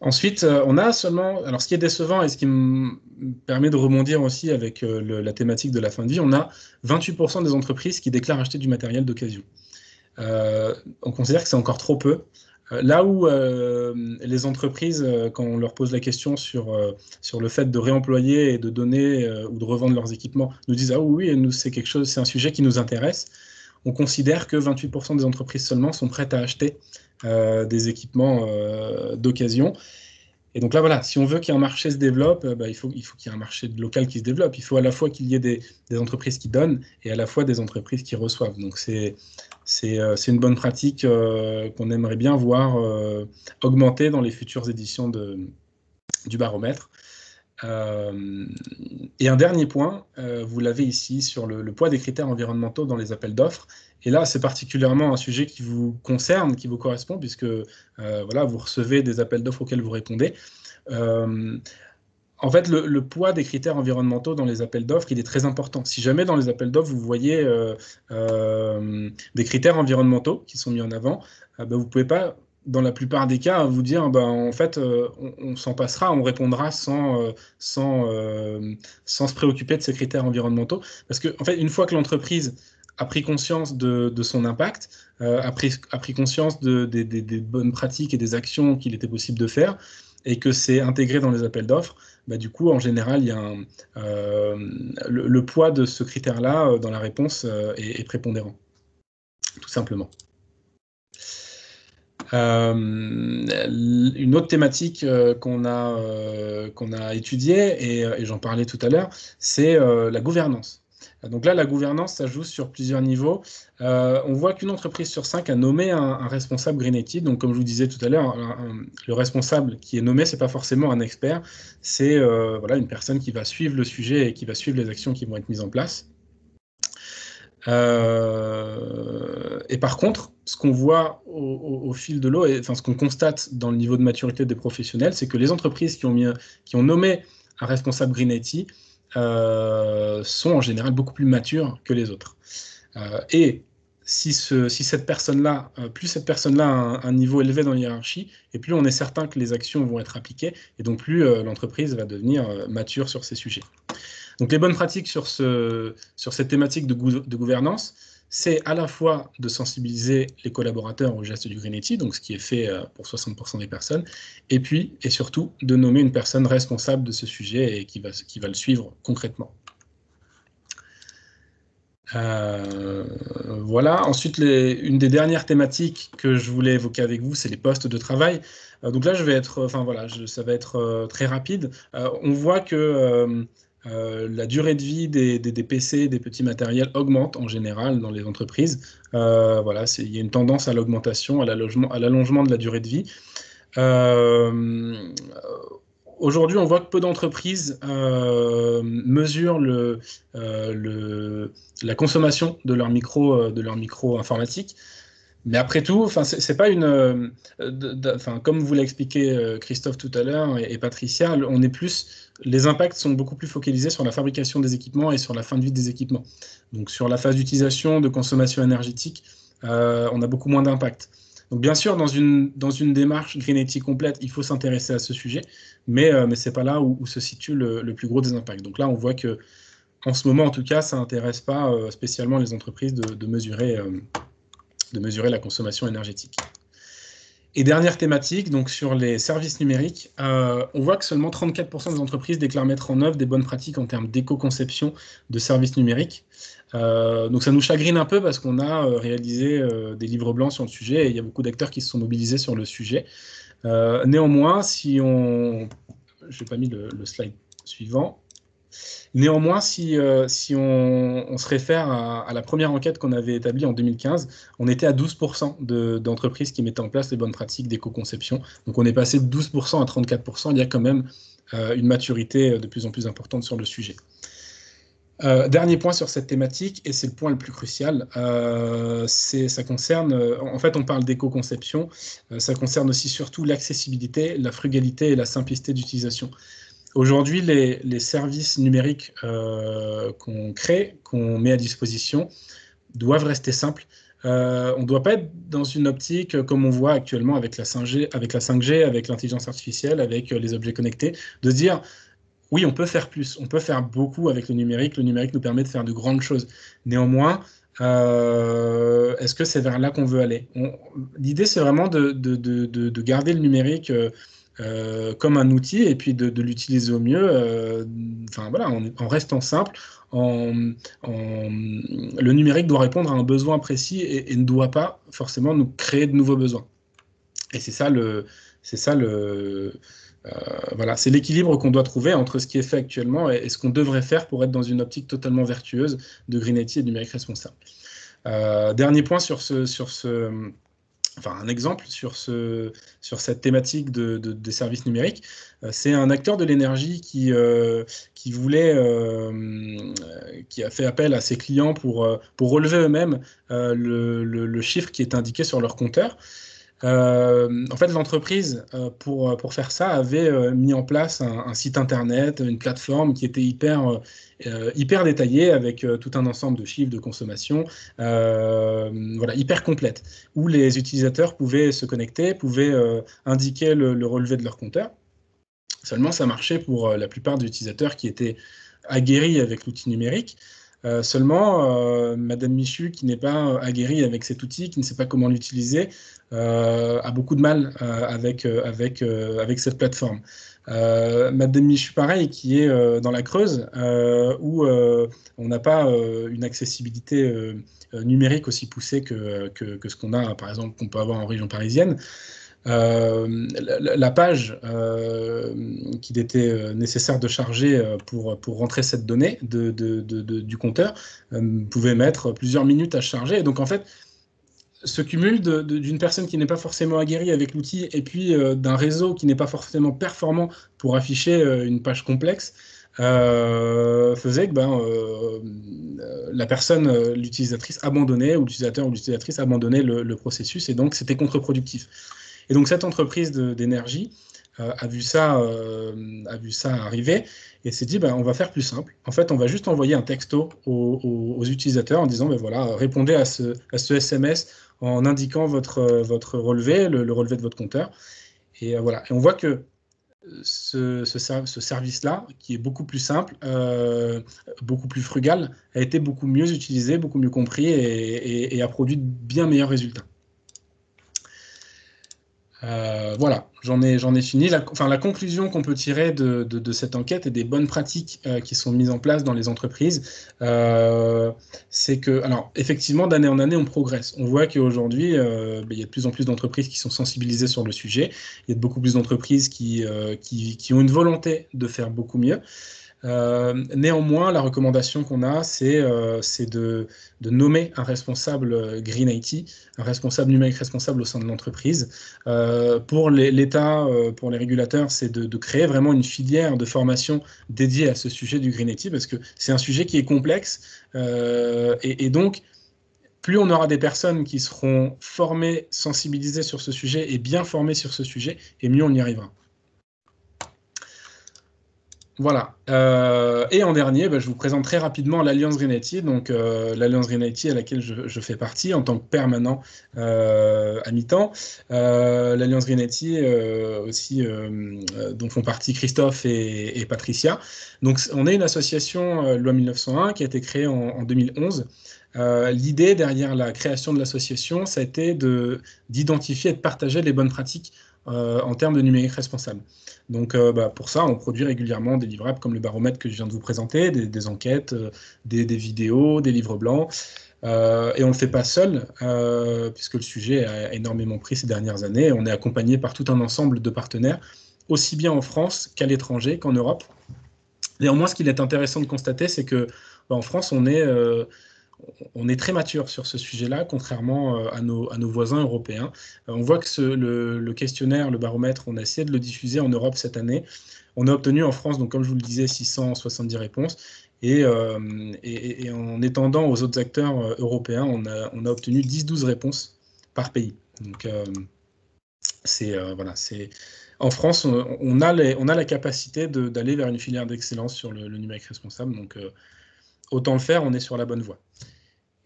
Speaker 4: Ensuite, on a seulement... Alors, ce qui est décevant et ce qui me permet de rebondir aussi avec la thématique de la fin de vie, on a 28% des entreprises qui déclarent acheter du matériel d'occasion. On considère que c'est encore trop peu. Là où les entreprises, quand on leur pose la question sur le fait de réemployer et de donner ou de revendre leurs équipements, nous disent « Ah oui, nous, c'est un sujet qui nous intéresse », on considère que 28% des entreprises seulement sont prêtes à acheter des équipements d'occasion. Et donc là, voilà, si on veut qu'un marché se développe, il faut qu'il y ait un marché local qui se développe. Il faut à la fois qu'il y ait des entreprises qui donnent et à la fois des entreprises qui reçoivent. Donc c'est une bonne pratique qu'on aimerait bien voir augmenter dans les futures éditions du baromètre. Et un dernier point, vous l'avez ici sur le poids des critères environnementaux dans les appels d'offres. Et là, c'est particulièrement un sujet qui vous concerne, qui vous correspond, puisque voilà, vous recevez des appels d'offres auxquels vous répondez. En fait, le poids des critères environnementaux dans les appels d'offres, il est très important. Si jamais dans les appels d'offres, vous voyez des critères environnementaux qui sont mis en avant, vous ne pouvez pas, dans la plupart des cas, vous dire en fait, on s'en passera, on répondra sans se préoccuper de ces critères environnementaux. Parce que, en fait, une fois que l'entreprise a pris conscience de son impact, a pris conscience des bonnes pratiques et des actions qu'il était possible de faire, et que c'est intégré dans les appels d'offres, du coup, en général, il y a le poids de ce critère-là dans la réponse est prépondérant, tout simplement. Une autre thématique qu'on a étudiée, et j'en parlais tout à l'heure, c'est la gouvernance. Donc là, la gouvernance, ça joue sur plusieurs niveaux. On voit qu'une entreprise sur 5 a nommé un responsable Green IT. Donc, comme je vous disais tout à l'heure, le responsable qui est nommé, ce n'est pas forcément un expert. C'est voilà, une personne qui va suivre le sujet et qui va suivre les actions qui vont être mises en place. Et par contre, ce qu'on voit au fil de l'eau, ce qu'on constate dans le niveau de maturité des professionnels, c'est que les entreprises qui ont nommé un responsable Green IT sont en général beaucoup plus matures que les autres. Et si cette personne-là, plus cette personne-là a un niveau élevé dans la hiérarchie, et plus on est certain que les actions vont être appliquées, et donc plus l'entreprise va devenir mature sur ces sujets. Donc les bonnes pratiques sur cette thématique de gouvernance, c'est à la fois de sensibiliser les collaborateurs au geste du Green IT, donc ce qui est fait pour 60% des personnes, et puis, et surtout, de nommer une personne responsable de ce sujet et qui va le suivre concrètement. Voilà. Ensuite, une des dernières thématiques que je voulais évoquer avec vous, c'est les postes de travail. Donc là, ça va être très rapide. On voit que la durée de vie des PC, des petits matériels augmente en général dans les entreprises. Voilà, il y a une tendance à l'augmentation, à l'allongement de la durée de vie. Aujourd'hui, on voit que peu d'entreprises mesurent la consommation de leur micro informatique. Mais après tout, c'est pas une. Comme vous l'a expliqué Christophe tout à l'heure et Patricia, les impacts sont beaucoup plus focalisés sur la fabrication des équipements et sur la fin de vie des équipements. Donc sur la phase d'utilisation, de consommation énergétique, on a beaucoup moins d'impact. Donc bien sûr, dans une démarche Green IT complète, il faut s'intéresser à ce sujet, mais c'est pas là où se situe le plus gros des impacts. Donc là, on voit que en ce moment, en tout cas, ça n'intéresse pas spécialement les entreprises de mesurer la consommation énergétique. Et dernière thématique, donc sur les services numériques, on voit que seulement 34% des entreprises déclarent mettre en œuvre des bonnes pratiques en termes d'éco-conception de services numériques. Donc ça nous chagrine un peu parce qu'on a réalisé des livres blancs sur le sujet et il y a beaucoup d'acteurs qui se sont mobilisés sur le sujet. Néanmoins, si on... Je n'ai pas mis le slide suivant. Néanmoins, si on se réfère à la première enquête qu'on avait établie en 2015, on était à 12% d'entreprises qui mettaient en place les bonnes pratiques d'éco-conception. Donc on est passé de 12% à 34%. Il y a quand même une maturité de plus en plus importante sur le sujet. Dernier point sur cette thématique, et c'est le point le plus crucial, ça concerne, en fait on parle d'éco-conception, ça concerne aussi surtout l'accessibilité, la frugalité et la simplicité d'utilisation. Aujourd'hui, les services numériques qu'on crée, qu'on met à disposition, doivent rester simples. On ne doit pas être dans une optique comme on voit actuellement avec la 5G, avec l'intelligence artificielle, avec les objets connectés, de se dire oui, on peut faire plus, on peut faire beaucoup avec le numérique nous permet de faire de grandes choses. Néanmoins, est-ce que c'est vers là qu'on veut aller? L'idée, c'est vraiment de garder le numérique comme un outil et puis de l'utiliser au mieux, voilà, en restant simple. Le numérique doit répondre à un besoin précis et ne doit pas forcément nous créer de nouveaux besoins. Et voilà, c'est l'équilibre qu'on doit trouver entre ce qui est fait actuellement et ce qu'on devrait faire pour être dans une optique totalement vertueuse de Green IT et de numérique responsable. Dernier point un exemple sur cette thématique des services numériques, c'est un acteur de l'énergie qui a fait appel à ses clients pour relever eux-mêmes le chiffre qui est indiqué sur leur compteur. En fait, l'entreprise, pour faire ça, avait mis en place un site internet, une plateforme qui était hyper détaillée avec tout un ensemble de chiffres de consommation, voilà, hyper complète, où les utilisateurs pouvaient se connecter, pouvaient indiquer le relevé de leur compteur. Seulement, ça marchait pour la plupart des utilisateurs qui étaient aguerris avec l'outil numérique. Seulement, Madame Michu, qui n'est pas aguerrie avec cet outil, qui ne sait pas comment l'utiliser, a beaucoup de mal avec cette plateforme. Madame Michu, pareil, qui est dans la Creuse, où on n'a pas une accessibilité numérique aussi poussée que ce qu'on a, par exemple, qu'on peut avoir en région parisienne. La page qu'il était nécessaire de charger pour rentrer cette donnée du compteur pouvait mettre plusieurs minutes à charger. Et donc, en fait, ce cumul d'une personne qui n'est pas forcément aguerrie avec l'outil et puis d'un réseau qui n'est pas forcément performant pour afficher une page complexe faisait que la personne, l'utilisatrice abandonnait, ou l'utilisateur ou l'utilisatrice abandonnait le processus, et donc c'était contre-productif. Et donc cette entreprise d'énergie a vu ça arriver et s'est dit on va faire plus simple. En fait, on va juste envoyer un texto aux utilisateurs en disant voilà, répondez à ce SMS en indiquant votre relevé, le relevé de votre compteur. Et voilà. Et on voit que ce service-là, qui est beaucoup plus simple, beaucoup plus frugal, a été beaucoup mieux utilisé, beaucoup mieux compris et a produit de bien meilleurs résultats. Voilà, j'en ai fini. La conclusion qu'on peut tirer de cette enquête et des bonnes pratiques qui sont mises en place dans les entreprises, c'est que, alors, effectivement, d'année en année, on progresse. On voit qu'aujourd'hui, il y a de plus en plus d'entreprises qui sont sensibilisées sur le sujet. Il y a de beaucoup plus d'entreprises qui ont une volonté de faire beaucoup mieux. Néanmoins, la recommandation qu'on a, c'est de nommer un responsable Green IT, un responsable numérique responsable au sein de l'entreprise. Pour l'État, pour les régulateurs, c'est de créer vraiment une filière de formation dédiée à ce sujet du Green IT, parce que c'est un sujet qui est complexe, et donc, plus on aura des personnes qui seront formées, sensibilisées sur ce sujet et bien formées sur ce sujet, et mieux on y arrivera. Voilà. Et en dernier, je vous présente très rapidement l'Alliance Green IT. Donc, l'Alliance Green IT à laquelle je fais partie en tant que permanent à mi-temps. L'Alliance Green IT aussi, dont font partie Christophe et Patricia. Donc, on est une association loi 1901 qui a été créée en 2011. L'idée derrière la création de l'association, ça a été d'identifier et de partager les bonnes pratiques en termes de numérique responsable. Donc, pour ça, on produit régulièrement des livrables comme le baromètre que je viens de vous présenter, des enquêtes, des vidéos, des livres blancs. Et on ne le fait pas seul, puisque le sujet a énormément pris ces dernières années. On est accompagné par tout un ensemble de partenaires, aussi bien en France qu'à l'étranger, qu'en Europe. Néanmoins, ce qu'il est intéressant de constater, c'est que en France, on est très mature sur ce sujet-là, contrairement à nos voisins européens. On voit que le questionnaire, le baromètre, on a essayé de le diffuser en Europe cette année. On a obtenu en France, donc comme je vous le disais, 670 réponses. Et en étendant aux autres acteurs européens, on a obtenu 10-12 réponses par pays. Donc, voilà, en France, on a la capacité d'aller vers une filière d'excellence sur le numérique responsable. Donc, autant le faire, on est sur la bonne voie.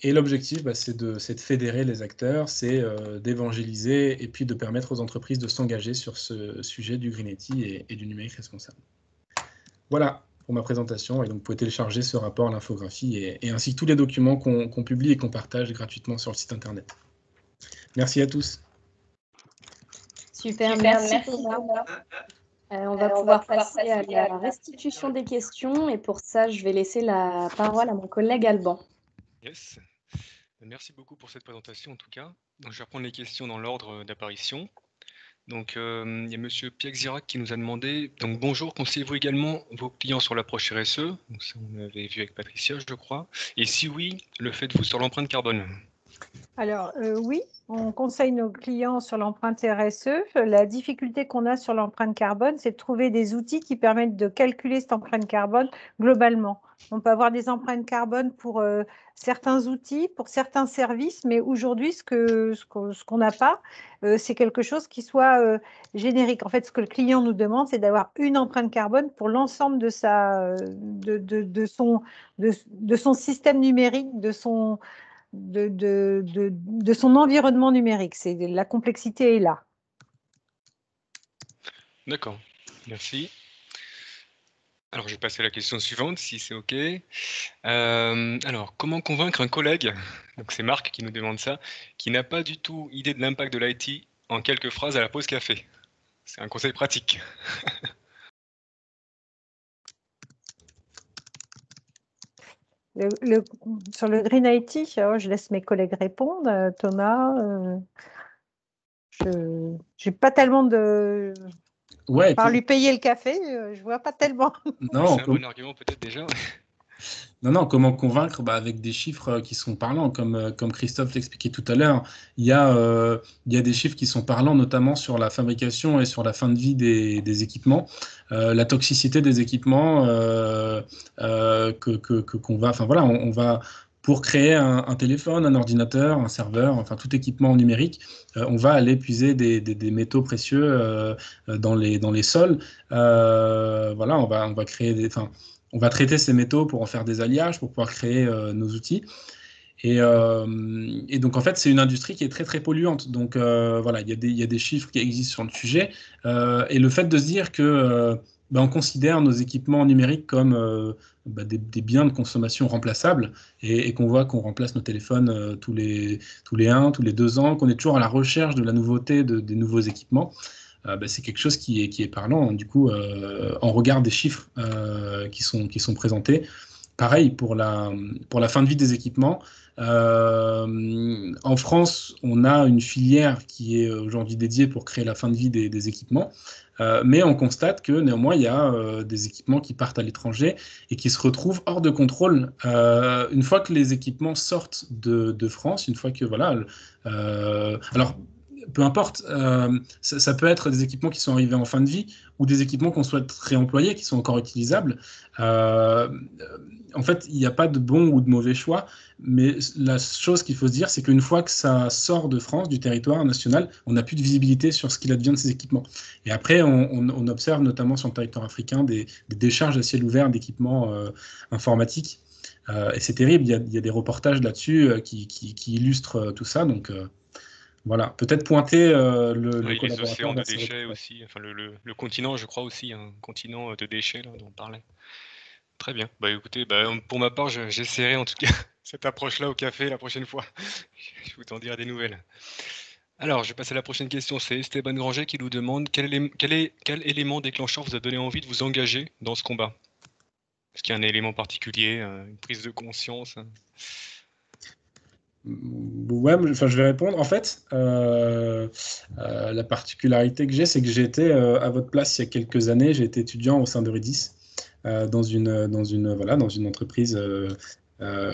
Speaker 4: Et l'objectif, c'est de fédérer les acteurs, c'est d'évangéliser et puis de permettre aux entreprises de s'engager sur ce sujet du Green IT et du numérique responsable. Voilà pour ma présentation. Et donc, vous pouvez télécharger ce rapport, l'infographie et ainsi que tous les documents qu'on publie et qu'on partage gratuitement sur le site internet. Merci à tous.
Speaker 2: Super, merci Thomas. On va pouvoir passer à la restitution des questions et pour ça, je vais laisser la parole à mon collègue Alban.
Speaker 6: Yes. Merci beaucoup pour cette présentation en tout cas. Donc, je vais reprendre les questions dans l'ordre d'apparition. Donc, il y a Monsieur Pierre Xirac qui nous a demandé, donc bonjour, conseillez-vous également vos clients sur l'approche RSE? Donc, ça, on avait vu avec Patricia, je crois. Et si oui, le faites-vous sur l'empreinte carbone?
Speaker 1: Alors, oui, on conseille nos clients sur l'empreinte RSE. La difficulté qu'on a sur l'empreinte carbone, c'est de trouver des outils qui permettent de calculer cette empreinte carbone globalement. On peut avoir des empreintes carbone pour certains outils, pour certains services, mais aujourd'hui, ce qu'on n'a pas, c'est quelque chose qui soit générique. En fait, ce que le client nous demande, c'est d'avoir une empreinte carbone pour l'ensemble de son système numérique, de son environnement numérique. La complexité est là.
Speaker 6: D'accord, merci. Alors, je vais passer à la question suivante, si c'est OK. Alors, comment convaincre un collègue, donc c'est Marc qui nous demande ça, qui n'a pas du tout idée de l'impact de l'IT en quelques phrases à la pause café? C'est un conseil pratique.
Speaker 1: Sur le Green IT, je laisse mes collègues répondre. Thomas, je n'ai pas tellement de...
Speaker 4: Ouais,
Speaker 1: par lui payer le café, je ne vois pas tellement.
Speaker 6: Non, c'est un bon argument peut-être déjà.
Speaker 4: Non, comment convaincre? Avec des chiffres qui sont parlants, comme Christophe l'expliquait tout à l'heure. Il y a des chiffres qui sont parlants, notamment sur la fabrication et sur la fin de vie des équipements, la toxicité des équipements qu'on va... Enfin voilà, on va... Pour créer un téléphone, un ordinateur, un serveur, enfin tout équipement numérique, on va aller puiser des métaux précieux dans les sols. Voilà, on va créer on va traiter ces métaux pour en faire des alliages, pour pouvoir créer nos outils. Et donc, en fait, c'est une industrie qui est très, très polluante. Donc, voilà, il y a des chiffres qui existent sur le sujet. Et le fait de se dire que on considère nos équipements numériques comme des biens de consommation remplaçables et qu'on voit qu'on remplace nos téléphones tous les 1, tous les 2 ans, qu'on est toujours à la recherche de la nouveauté, des nouveaux équipements. C'est quelque chose qui est parlant, du coup, en regard des chiffres qui sont présentés. Pareil pour la fin de vie des équipements. En France, on a une filière qui est aujourd'hui dédiée pour créer la fin de vie des équipements, mais on constate que néanmoins, il y a des équipements qui partent à l'étranger et qui se retrouvent hors de contrôle une fois que les équipements sortent de France, une fois que, voilà... alors, peu importe, ça peut être des équipements qui sont arrivés en fin de vie ou des équipements qu'on souhaite réemployer, qui sont encore utilisables. En fait, il n'y a pas de bon ou de mauvais choix, mais la chose qu'il faut se dire, c'est qu'une fois que ça sort de France, du territoire national, on n'a plus de visibilité sur ce qu'il advient de ces équipements. Et après, on observe notamment sur le territoire africain des décharges à ciel ouvert d'équipements informatiques. Et c'est terrible, il y a des reportages là-dessus qui illustrent tout ça. Donc voilà, peut-être pointer le
Speaker 6: Oui, les
Speaker 4: collaborateur
Speaker 6: océans de
Speaker 4: vers ces
Speaker 6: déchets
Speaker 4: reportages.
Speaker 6: aussi, enfin le continent, je crois aussi, un continent de déchets là, dont on parlait. Très bien. Bah écoutez, pour ma part, j'essaierai en tout cas cette approche-là au café la prochaine fois. Je vous en dirai des nouvelles. Alors, je vais passer à la prochaine question. C'est Esteban Granger qui nous demande quel élément déclencheur vous a donné envie de vous engager dans ce combat? Est-ce qu'il y a un élément particulier, une prise de conscience?
Speaker 4: Ouais, enfin, je vais répondre. En fait, la particularité que j'ai, c'est que j'étais à votre place il y a quelques années. J'ai été étudiant au sein de Redis dans une entreprise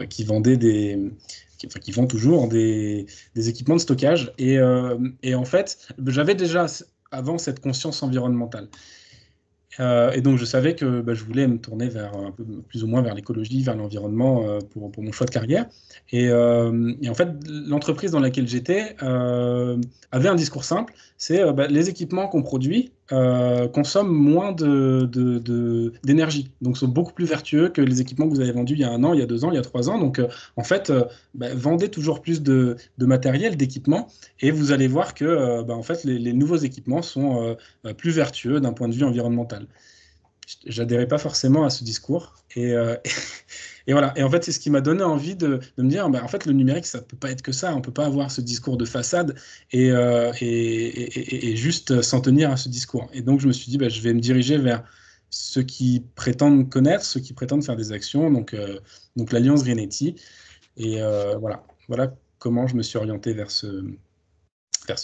Speaker 4: qui vendait qui vend toujours des équipements de stockage. Et en fait, j'avais déjà avant cette conscience environnementale. Et donc, je savais que je voulais me tourner vers un peu, plus ou moins vers l'écologie, vers l'environnement pour mon choix de carrière. Et en fait, l'entreprise dans laquelle j'étais avait un discours simple, c'est les équipements qu'on produit consomment moins d'énergie, donc sont beaucoup plus vertueux que les équipements que vous avez vendus il y a 1 an, il y a 2 ans, il y a 3 ans. Donc, en fait, vendez toujours plus de matériel, d'équipements, et vous allez voir que en fait, les nouveaux équipements sont plus vertueux d'un point de vue environnemental. J'adhérais pas forcément à ce discours. Et voilà. Et en fait, c'est ce qui m'a donné envie de me dire, en fait, le numérique, ça peut pas être que ça. On peut pas avoir ce discours de façade et juste s'en tenir à ce discours. Et donc, je me suis dit, je vais me diriger vers ceux qui prétendent connaître, ceux qui prétendent faire des actions, donc l'Alliance Greenity. Et voilà comment je me suis orienté vers ce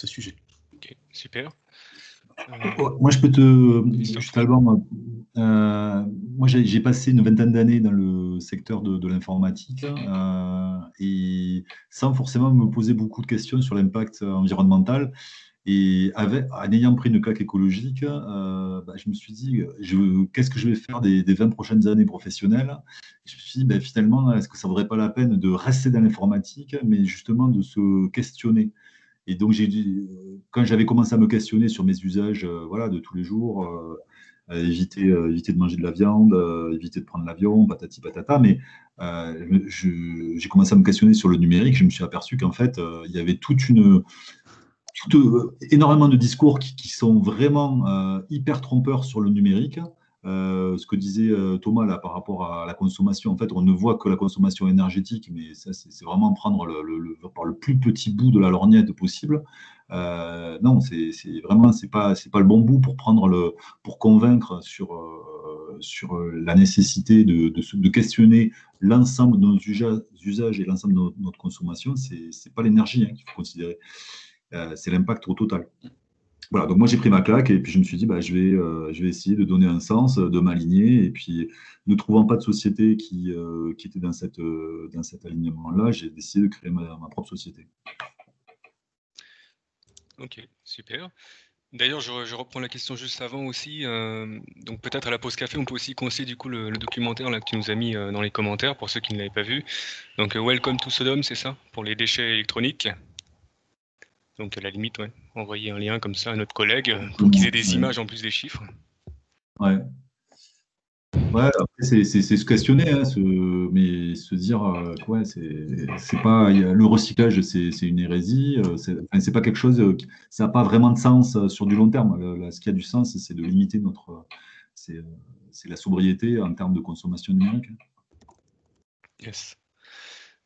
Speaker 4: sujet.
Speaker 6: Ok, super.
Speaker 3: Moi, je peux juste Alban, moi, j'ai passé une vingtaine d'années dans le secteur de l'informatique et sans forcément me poser beaucoup de questions sur l'impact environnemental. Et en ayant pris une claque écologique, je me suis dit, qu'est-ce que je vais faire des 20 prochaines années professionnelles? Je me suis dit, finalement, est-ce que ça ne vaudrait pas la peine de rester dans l'informatique, mais justement de se questionner? Et donc, quand j'avais commencé à me questionner sur mes usages de tous les jours, éviter de manger de la viande, éviter de prendre l'avion, patati patata, mais j'ai commencé à me questionner sur le numérique. Je me suis aperçu qu'en fait, il y avait énormément de discours qui sont vraiment hyper trompeurs sur le numérique. Ce que disait Thomas là par rapport à la consommation, en fait, on ne voit que la consommation énergétique, mais ça, c'est vraiment prendre par le plus petit bout de la lorgnette possible. Non, c'est vraiment, c'est pas le bon bout pour pour convaincre sur la nécessité de questionner l'ensemble de nos usages et l'ensemble de notre consommation. C'est pas l'énergie qu'il faut considérer. C'est l'impact au total. Voilà, donc moi j'ai pris ma claque et puis je me suis dit je vais essayer de donner un sens, de m'aligner, et puis ne trouvant pas de société qui était dans cet alignement-là, j'ai décidé de créer ma propre société.
Speaker 6: Ok, super. D'ailleurs, je reprends la question juste avant aussi. Donc peut-être à la pause café, on peut aussi conseiller du coup le documentaire là, que tu nous as mis dans les commentaires pour ceux qui ne l'avaient pas vu. Donc Welcome to Sodom, c'est ça, pour les déchets électroniques. Donc à la limite, envoyer un lien comme ça à notre collègue pour qu'ils aient des images en plus des chiffres.
Speaker 3: Ouais. Ouais, après c'est se questionner, mais se dire c'est pas le recyclage, c'est une hérésie, c'est pas quelque chose, ça n'a pas vraiment de sens sur du long terme. Ce qui a du sens, c'est de limiter c'est la sobriété en termes de consommation numérique.
Speaker 6: Yes.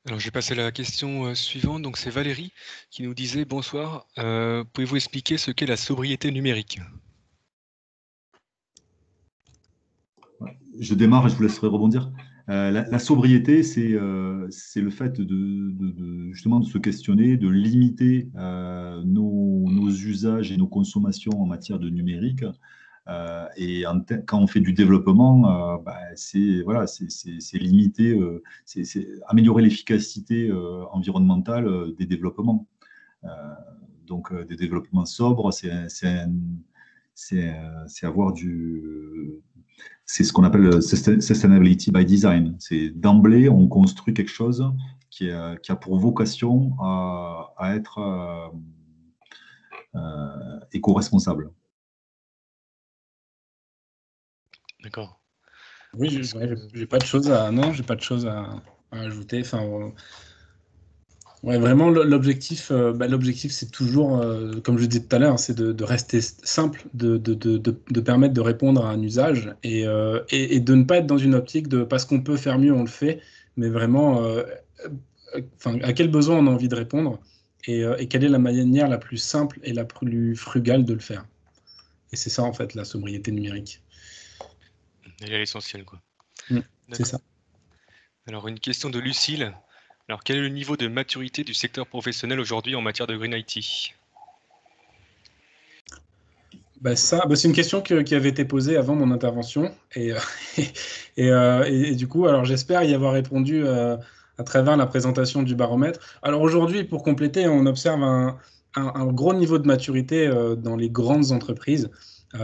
Speaker 6: Alors, je vais passer à la question suivante. Donc, c'est Valérie qui nous disait: bonsoir, pouvez-vous expliquer ce qu'est la sobriété numérique?
Speaker 3: Je démarre et je vous laisserai rebondir. La sobriété, c'est le fait justement de se questionner, de limiter nos usages et nos consommations en matière de numérique. Et quand on fait du développement, c'est limiter, c'est améliorer l'efficacité environnementale des développements. donc des développements sobres, c'est avoir c'est ce qu'on appelle le sustainability by design. C'est d'emblée, on construit quelque chose qui a pour vocation à être éco-responsable.
Speaker 6: D'accord.
Speaker 4: Oui, j'ai pas de choses à, non, j'ai pas de choses à ajouter. Enfin, ouais, vraiment, l'objectif, c'est toujours, comme je disais tout à l'heure, c'est de rester simple, de permettre de répondre à un usage et de ne pas être dans une optique de parce qu'on peut faire mieux, on le fait, mais vraiment, à quel besoin on a envie de répondre et quelle est la manière la plus simple et la plus frugale de le faire. Et c'est ça, en fait, la sobriété numérique.
Speaker 6: Elle est l'essentiel, quoi.
Speaker 4: C'est ça.
Speaker 6: Alors, une question de Lucille. Alors, quel est le niveau de maturité du secteur professionnel aujourd'hui en matière de Green IT?
Speaker 4: C'est une question qui avait été posée avant mon intervention. Et du coup, alors j'espère y avoir répondu à travers la présentation du baromètre. Alors aujourd'hui, pour compléter, on observe un gros niveau de maturité dans les grandes entreprises.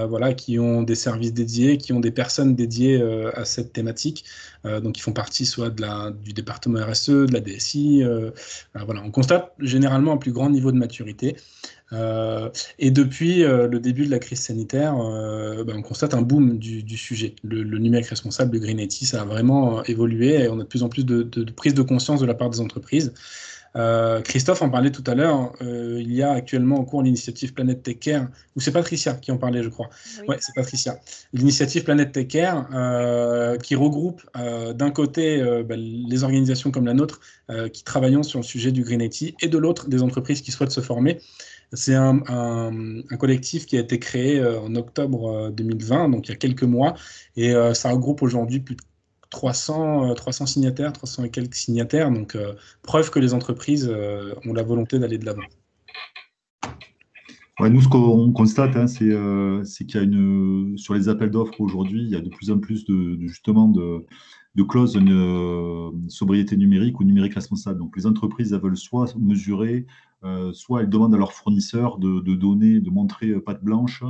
Speaker 4: Voilà, qui ont des services dédiés, qui ont des personnes dédiées à cette thématique. Donc, ils font partie soit du département RSE, de la DSI. Voilà, on constate généralement un plus grand niveau de maturité. Et depuis le début de la crise sanitaire, on constate un boom du sujet. Le numérique responsable, le Green IT, ça a vraiment évolué et on a de plus en plus de prise de conscience de la part des entreprises. Christophe en parlait tout à l'heure. Il y a actuellement en cours l'initiative Planète Tech Care, ou c'est Patricia qui en parlait, je crois. Oui, ouais, c'est Patricia. L'initiative Planète Tech Care qui regroupe d'un côté les organisations comme la nôtre qui travaillons sur le sujet du Green IT et de l'autre des entreprises qui souhaitent se former. C'est un collectif qui a été créé en octobre 2020, donc il y a quelques mois, et ça regroupe aujourd'hui plus de 300 signataires, 300 et quelques signataires, donc preuve que les entreprises ont la volonté d'aller de l'avant.
Speaker 3: Ouais, nous, ce qu'on constate, c'est qu'il y a sur les appels d'offres aujourd'hui, il y a de plus en plus justement de clauses de sobriété numérique ou numérique responsable. Donc, les entreprises, elles veulent soit mesurer, soit elles demandent à leurs fournisseurs de montrer patte blanche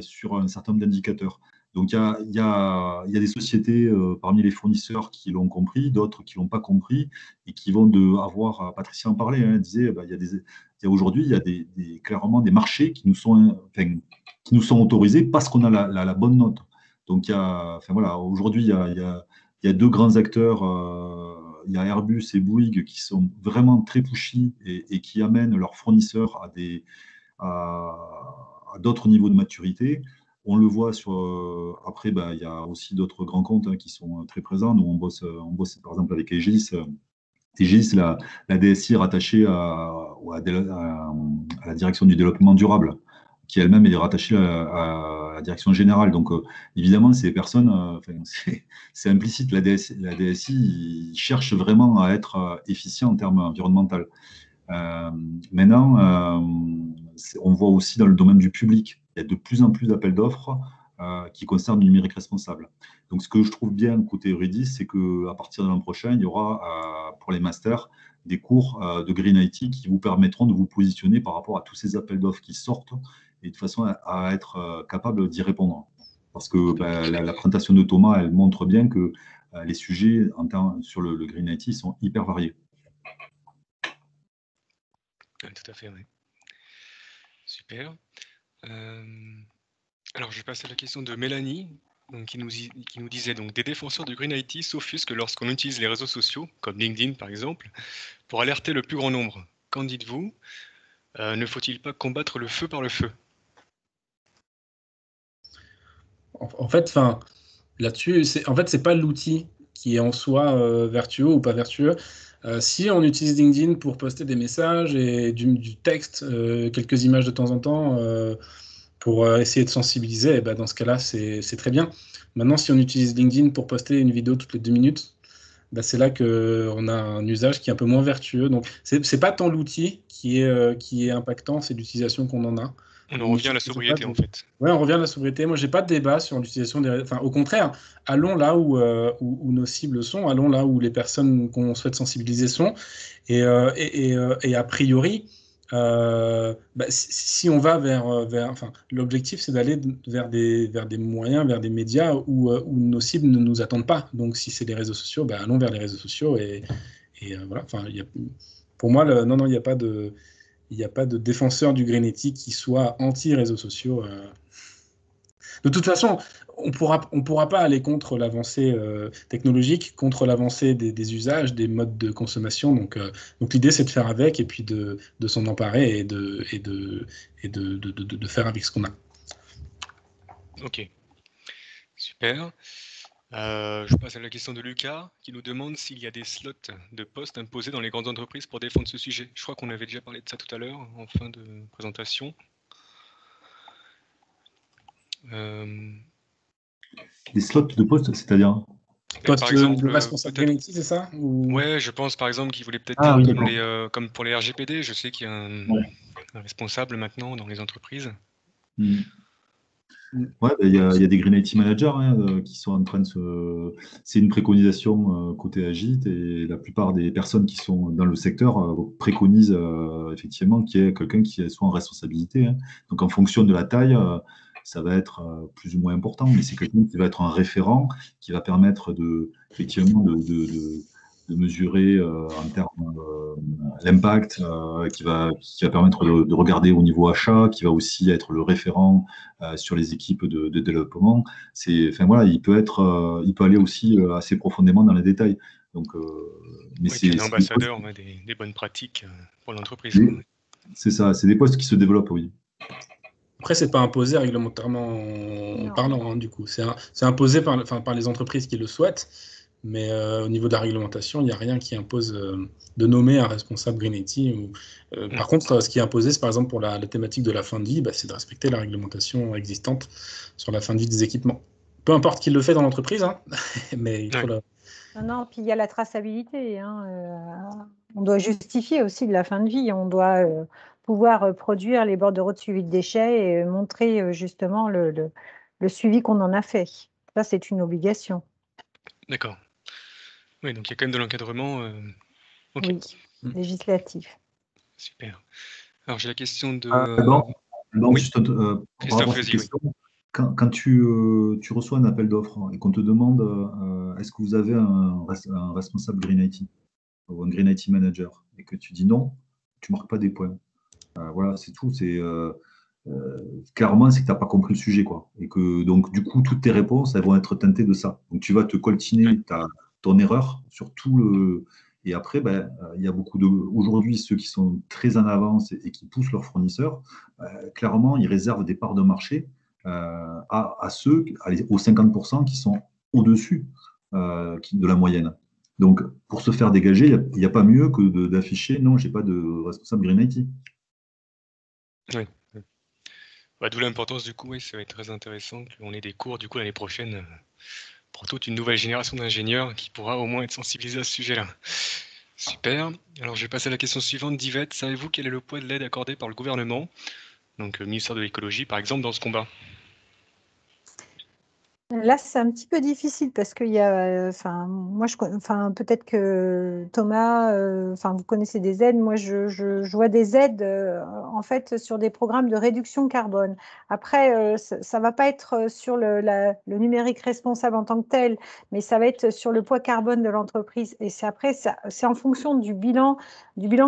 Speaker 3: sur un certain nombre d'indicateurs. Donc, il y a des sociétés parmi les fournisseurs qui l'ont compris, d'autres qui ne l'ont pas compris et qui vont avoir, Patricia en parlait, elle disait, aujourd'hui, il y a clairement des marchés qui nous sont autorisés parce qu'on a la bonne note. Donc, aujourd'hui, il y a deux grands acteurs, il y a Airbus et Bouygues qui sont vraiment très pushy et qui amènent leurs fournisseurs à d'autres niveaux de maturité. On le voit après, il y a aussi d'autres grands comptes qui sont très présents. Nous, on bosse par exemple avec Aegis. Aegis, la DSI est rattachée à la direction du développement durable, qui elle-même est rattachée à la direction générale. Donc, évidemment, ces personnes, c'est implicite. La DSI cherche vraiment à être efficient en termes environnementaux. Maintenant, on voit aussi dans le domaine du public, il y a de plus en plus d'appels d'offres qui concernent le numérique responsable. Donc, ce que je trouve bien côté Euridis, c'est qu'à partir de l'an prochain, il y aura pour les masters des cours de Green IT qui vous permettront de vous positionner par rapport à tous ces appels d'offres qui sortent et de façon à être capable d'y répondre. Parce que la présentation de Thomas, elle montre bien que les sujets sur le Green IT sont hyper variés.
Speaker 6: Tout à fait, oui. Super. Alors, je vais passer à la question de Mélanie, donc, qui nous disait donc des défenseurs du Green IT s'offusquent lorsqu'on utilise les réseaux sociaux, comme LinkedIn par exemple, pour alerter le plus grand nombre. Qu'en dites-vous? Ne faut-il pas combattre le feu par le feu?
Speaker 4: En fait, là-dessus, c'est pas l'outil qui est en soi vertueux ou pas vertueux. Si on utilise LinkedIn pour poster des messages et du texte, quelques images de temps en temps, pour essayer de sensibiliser, dans ce cas-là, c'est très bien. Maintenant, si on utilise LinkedIn pour poster une vidéo toutes les 2 minutes, c'est là qu'on a un usage qui est un peu moins vertueux. Donc, c'est pas tant l'outil qui est impactant, c'est l'utilisation qu'on en a.
Speaker 6: On en revient à la sobriété, en fait.
Speaker 4: Oui, on revient à la sobriété. Moi, je n'ai pas de débat sur l'utilisation des réseaux. Enfin, au contraire, allons là où nos cibles sont, allons là où les personnes qu'on souhaite sensibiliser sont. Et a priori, Si on va enfin, l'objectif, c'est d'aller vers des moyens, vers des médias où nos cibles ne nous attendent pas. Donc, si c'est les réseaux sociaux, allons vers les réseaux sociaux et voilà. Enfin, pour moi, non, il n'y a pas de défenseur du Green Ethic qui soit anti-réseaux sociaux. De toute façon, on pourra pas aller contre l'avancée technologique, contre l'avancée des usages, des modes de consommation. Donc l'idée, c'est de faire avec et puis de s'en emparer et de faire avec ce qu'on a.
Speaker 6: Ok, super. Je passe à la question de Lucas, qui nous demande s'il y a des slots de postes imposés dans les grandes entreprises pour défendre ce sujet. Je crois qu'on avait déjà parlé de ça tout à l'heure, en fin de présentation.
Speaker 3: Des slots de poste, c'est-à-dire?
Speaker 4: Toi,
Speaker 6: Par
Speaker 4: tu
Speaker 6: exemple,
Speaker 4: le responsable Greenity, c'est ça
Speaker 6: Ouais, je pense par exemple qu'il voulait peut-être dire comme pour les RGPD. Je sais qu'il y a un responsable maintenant dans les entreprises.
Speaker 3: Ouais, il y a des Green IT managers qui sont en train de se. C'est une préconisation côté Agit et la plupart des personnes qui sont dans le secteur préconisent effectivement qu'il y ait quelqu'un qui soit en responsabilité. Donc en fonction de la taille, ça va être plus ou moins important, mais c'est quelqu'un qui va être un référent, qui va permettre effectivement de mesurer en termes l'impact, qui va permettre de regarder au niveau achat, qui va aussi être le référent sur les équipes de développement. Voilà, il peut aller aussi assez profondément dans les détails. Donc,
Speaker 6: mais c'est un ambassadeur des bonnes pratiques pour l'entreprise.
Speaker 3: C'est ça, c'est des postes qui se développent, oui.
Speaker 4: Après, c'est pas imposé réglementairement parlant, du coup. C'est imposé par les entreprises qui le souhaitent, mais au niveau de la réglementation, il n'y a rien qui impose de nommer un responsable Green IT. Par contre, ce qui est imposé, c'est par exemple pour la thématique de la fin de vie, c'est de respecter la réglementation existante sur la fin de vie des équipements. Peu importe qui le fait dans l'entreprise, mais il faut
Speaker 1: Non, puis il y a la traçabilité. On doit justifier aussi de la fin de vie. On doit pouvoir produire les bordereaux de suivi de déchets et montrer justement le suivi qu'on en a fait. Ça, c'est une obligation.
Speaker 6: D'accord. Oui, donc il y a quand même de l'encadrement
Speaker 1: oui, législatif.
Speaker 6: Super. Alors j'ai la question de...
Speaker 3: oui. Juste Christophe, question. Quand tu reçois un appel d'offres et qu'on te demande est-ce que vous avez un responsable Green IT ou un Green IT manager et que tu dis non, tu ne marques pas des points. Voilà, c'est tout. Clairement, c'est que tu n'as pas compris le sujet, quoi. Et que donc, du coup, toutes tes réponses, elles vont être teintées de ça. Donc, tu vas te coltiner ton erreur sur tout le. Et après, il y a beaucoup de. Aujourd'hui, ceux qui sont très en avance et qui poussent leurs fournisseurs, clairement, ils réservent des parts de marché à ceux, aux 50% qui sont au-dessus de la moyenne. Donc, pour se faire dégager, il n'y a pas mieux que d'afficher non, je n'ai pas de responsable Green IT.
Speaker 6: Oui. D'où l'importance du coup, ça va être très intéressant qu'on ait des cours du coup l'année prochaine pour toute une nouvelle génération d'ingénieurs qui pourra au moins être sensibilisée à ce sujet-là. Super. Alors je vais passer à la question suivante d'Yvette. Savez-vous quel est le poids de l'aide accordée par le gouvernement, donc le ministère de l'écologie par exemple, dans ce combat?
Speaker 1: Là, c'est un petit peu difficile parce qu'il y a, moi, peut-être que Thomas, vous connaissez des aides. Moi, je vois des aides en fait sur des programmes de réduction carbone. Après, ça va pas être sur le numérique responsable en tant que tel, mais ça va être sur le poids carbone de l'entreprise. Et c'est en fonction du bilan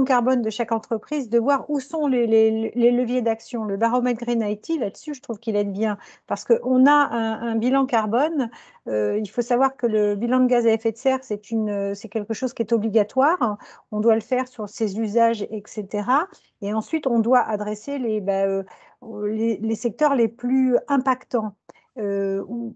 Speaker 1: carbone de chaque entreprise de voir où sont les leviers d'action. Le baromètre Green IT, là-dessus, je trouve qu'il aide bien parce qu'on a un bilan carbone. Il faut savoir que le bilan de gaz à effet de serre, c'est quelque chose qui est obligatoire. On doit le faire sur ses usages, etc. Et ensuite, on doit adresser les secteurs les plus impactants.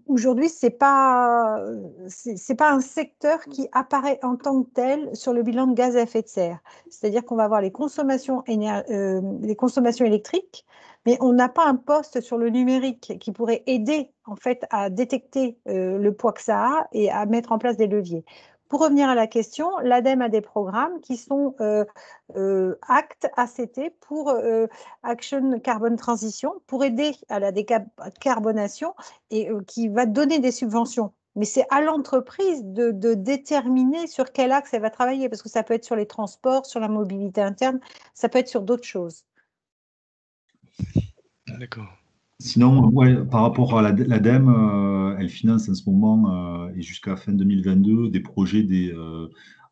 Speaker 1: Aujourd'hui, c'est pas un secteur qui apparaît en tant que tel sur le bilan de gaz à effet de serre. C'est-à-dire qu'on va avoir les consommations électriques, mais on n'a pas un poste sur le numérique qui pourrait aider en fait à détecter le poids que ça a et à mettre en place des leviers. Pour revenir à la question, l'ADEME a des programmes qui sont ACT, ACT, pour Action Carbon Transition, pour aider à la décarbonation et qui va donner des subventions mais c'est à l'entreprise de déterminer sur quel axe elle va travailler, parce que ça peut être sur les transports, sur la mobilité interne, ça peut être sur d'autres choses.
Speaker 6: D'accord.
Speaker 3: Sinon, ouais, par rapport à l'ADEME, elle finance en ce moment et jusqu'à fin 2022 des projets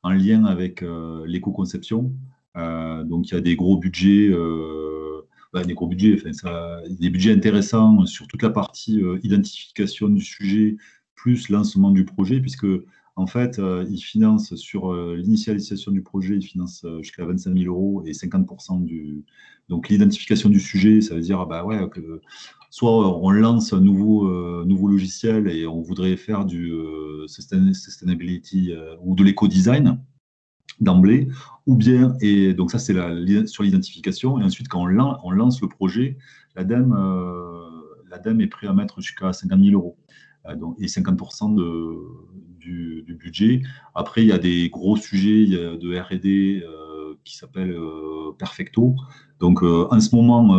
Speaker 3: en lien avec l'éco-conception. Donc, il y a des gros budgets, des budgets intéressants sur toute la partie identification du sujet plus lancement du projet, puisque en fait, ils financent sur l'initialisation du projet, ils financent jusqu'à 25 000 euros et 50% Donc, l'identification du sujet, ça veut dire que soit on lance un nouveau logiciel et on voudrait faire du sustainability ou de l'éco-design d'emblée, ou bien, et donc ça c'est sur l'identification, et ensuite quand on lance le projet, l'ADEME est prêt à mettre jusqu'à 50 000 euros et 50% du budget. Après, il y a des gros sujets de R&D qui s'appellent Perfecto. Donc en ce moment,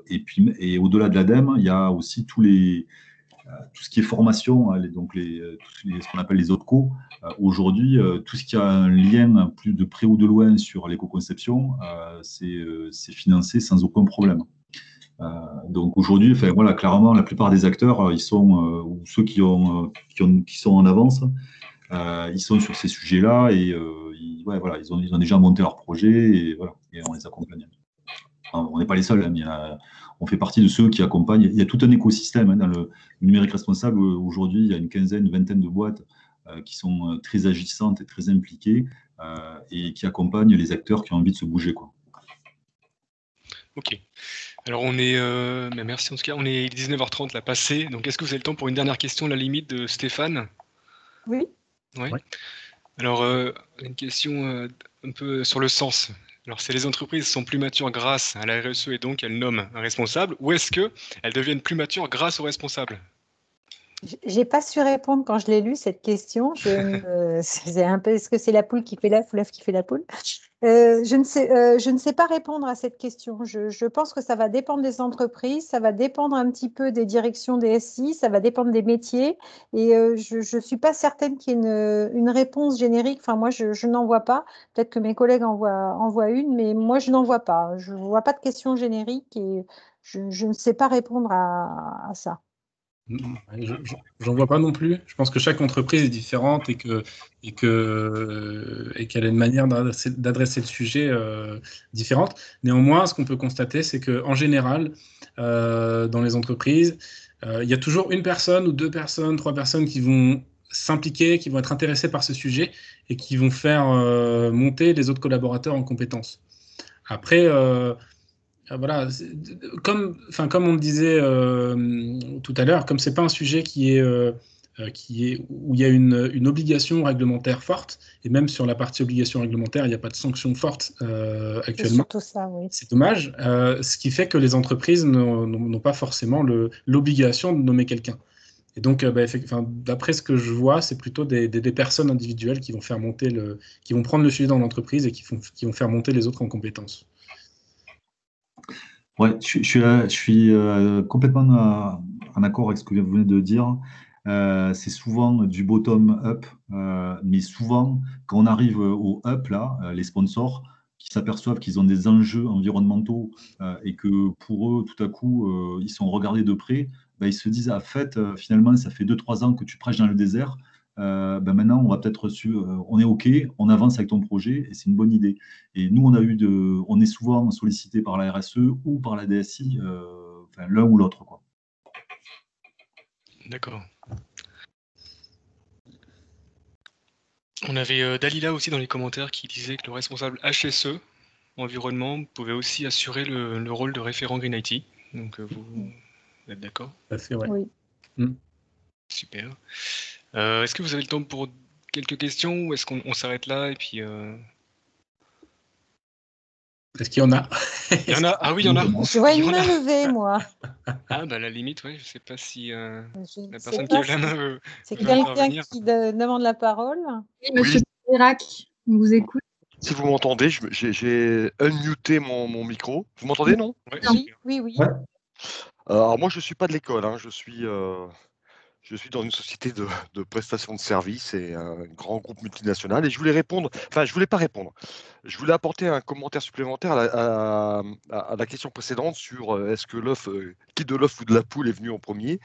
Speaker 3: et au-delà de l'ADEME, il y a aussi tout ce qui est formation, hein, ce qu'on appelle les OPCO. Aujourd'hui, tout ce qui a un lien plus de près ou de loin sur l'éco-conception, c'est financé sans aucun problème. Donc aujourd'hui, clairement, la plupart des acteurs, ils sont, ou ceux qui sont en avance, ils sont sur ces sujets-là et ils ont déjà monté leur projet et on les accompagne. On n'est pas les seuls, hein, on fait partie de ceux qui accompagnent. Il y a tout un écosystème dans le numérique responsable. Aujourd'hui, il y a une vingtaine de boîtes qui sont très agissantes et très impliquées et qui accompagnent les acteurs qui ont envie de se bouger, quoi.
Speaker 6: Ok. Alors merci en tout cas, on est 19h30 là passé. Donc est-ce que vous avez le temps pour une dernière question, à la limite, de Stéphane?
Speaker 1: Oui.
Speaker 6: Ouais. Alors une question un peu sur le sens. Alors, si les entreprises sont plus matures grâce à la RSE et donc elles nomment un responsable, ou est-ce qu'elles deviennent plus matures grâce au responsable?
Speaker 1: J'ai pas su répondre quand je l'ai lu, cette question. C'est un peu, est-ce que c'est la poule qui fait l'œuf ou l'œuf qui fait la poule? Je ne sais pas répondre à cette question. Je pense que ça va dépendre des entreprises, ça va dépendre un petit peu des directions des SI, ça va dépendre des métiers. Et je ne suis pas certaine qu'il y ait une réponse générique. Enfin, moi, je n'en vois pas. Peut-être que mes collègues en voient une, mais moi, je n'en vois pas. Je ne vois pas de question générique et je ne sais pas répondre à ça.
Speaker 4: J'en vois pas non plus. Je pense que chaque entreprise est différente et qu'elle a une manière d'adresser le sujet différente. Néanmoins, ce qu'on peut constater, c'est qu'en général, dans les entreprises, il y a toujours une personne ou deux personnes, trois personnes qui vont s'impliquer, qui vont être intéressées par ce sujet et qui vont faire monter les autres collaborateurs en compétences. Après, voilà, comme on le disait tout à l'heure, comme c'est pas un sujet qui est où il y a une obligation réglementaire forte, et même sur la partie obligation réglementaire, il n'y a pas de sanction forte
Speaker 1: C'est
Speaker 4: actuellement.
Speaker 1: surtout ça, oui.
Speaker 4: C'est dommage, ce qui fait que les entreprises n'ont pas forcément l'obligation de nommer quelqu'un. Et donc, d'après ce que je vois, c'est plutôt des personnes individuelles qui vont qui vont prendre le sujet dans l'entreprise et qui vont faire monter les autres en compétences.
Speaker 3: Ouais, je suis complètement en accord avec ce que vous venez de dire. C'est souvent du bottom-up, mais souvent, quand on arrive au up, là, les sponsors qui s'aperçoivent qu'ils ont des enjeux environnementaux et que pour eux, tout à coup, ils sont regardés de près, ils se disent, finalement, ça fait 2-3 ans que tu prêches dans le désert. Maintenant, on va peut-être on est OK, on avance avec ton projet et c'est une bonne idée. Et nous, on est souvent sollicité par la RSE ou par la DSI, l'un ou l'autre, quoi.
Speaker 6: D'accord. On avait Dalila aussi dans les commentaires qui disait que le responsable HSE, environnement, pouvait aussi assurer le rôle de référent Green IT. Donc vous êtes d'accord?
Speaker 4: Ouais.
Speaker 1: Oui.
Speaker 6: Super. Est-ce que vous avez le temps pour quelques questions ou est-ce qu'on s'arrête là et puis
Speaker 4: Est-ce qu'il y en a?
Speaker 6: Il y en a? Ah oui, il y en a.
Speaker 1: Je vois une main levée, moi.
Speaker 6: Ah bah à la limite, ouais, je sais pas si la
Speaker 1: Je
Speaker 6: personne
Speaker 1: sais
Speaker 6: qui
Speaker 1: pas
Speaker 6: lève la main veut
Speaker 1: c'est quelqu'un
Speaker 6: intervenir.
Speaker 1: qui demande la parole.
Speaker 5: Oui, monsieur Chirac, on vous écoute.
Speaker 7: Si vous m'entendez, j'ai unmuté mon micro. Vous m'entendez, non?
Speaker 6: Ouais,
Speaker 1: Oui,
Speaker 6: super.
Speaker 1: oui, oui.
Speaker 3: Ouais.
Speaker 7: Alors moi, je ne suis pas de l'école, hein. Je Je suis dans une société de prestation de services et un grand groupe multinational. Et je voulais répondre, enfin, je voulais pas répondre. Je voulais apporter un commentaire supplémentaire à la question précédente sur est-ce que l'œuf, qui de l'œuf ou de la poule est venu en premier.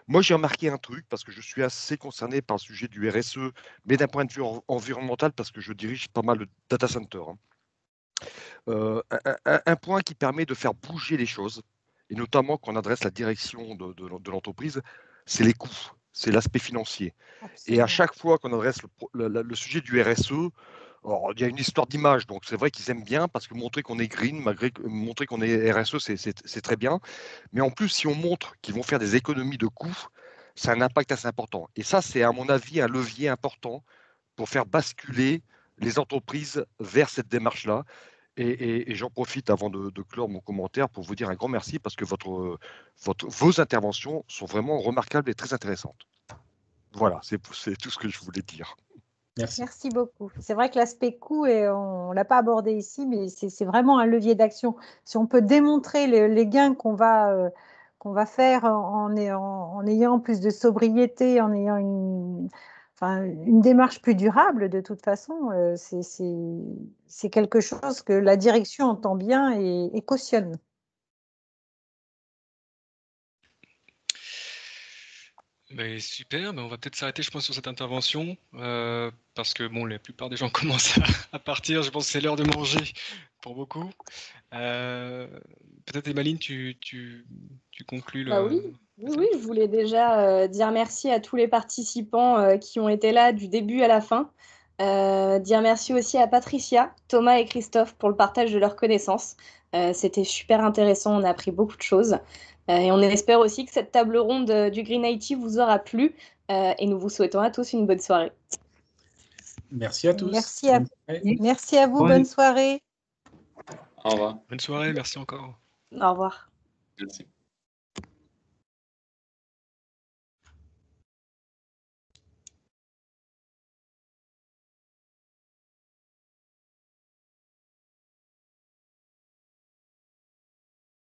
Speaker 7: Moi, j'ai remarqué un truc parce que je suis assez concerné par le sujet du RSE, mais d'un point de vue environnemental parce que je dirige pas mal de data centers. Un point qui permet de faire bouger les choses, et notamment quand on adresse la direction de l'entreprise, c'est les coûts, c'est l'aspect financier. Et à chaque fois qu'on adresse le sujet du RSE, alors, il y a une histoire d'image, donc c'est vrai qu'ils aiment bien parce que montrer qu'on est green, montrer qu'on est RSE, c'est très bien. Mais en plus, si on montre qu'ils vont faire des économies de coûts, c'est un impact assez important. Et ça, c'est à mon avis un levier important pour faire basculer les entreprises vers cette démarche-là. Et j'en profite avant de clore mon commentaire pour vous dire un grand merci parce que vos interventions sont vraiment remarquables et très intéressantes. Voilà, c'est tout ce que je voulais dire.
Speaker 4: Merci.
Speaker 1: Merci beaucoup. C'est vrai que l'aspect coût, on ne l'a pas abordé ici, mais c'est vraiment un levier d'action. Si on peut démontrer les gains qu'on va faire en ayant plus de sobriété, en ayant une démarche plus durable, de toute façon, c'est quelque chose que la direction entend bien et cautionne.
Speaker 6: Ben, super, ben, on va peut-être s'arrêter, je pense, sur cette intervention, parce que bon, la plupart des gens commencent à partir. Je pense que c'est l'heure de manger pour beaucoup. Peut-être, Emmaline, tu conclus
Speaker 2: Bah oui, je voulais déjà dire merci à tous les participants qui ont été là du début à la fin. Dire merci aussi à Patricia, Thomas et Christophe pour le partage de leurs connaissances. C'était super intéressant, on a appris beaucoup de choses. Et on espère aussi que cette table ronde du Green IT vous aura plu. Et nous vous souhaitons à tous une bonne soirée.
Speaker 4: Merci à tous.
Speaker 1: Merci à vous, bonne soirée.
Speaker 8: Au revoir.
Speaker 6: Bonne soirée, merci encore.
Speaker 2: Au revoir.
Speaker 8: Merci.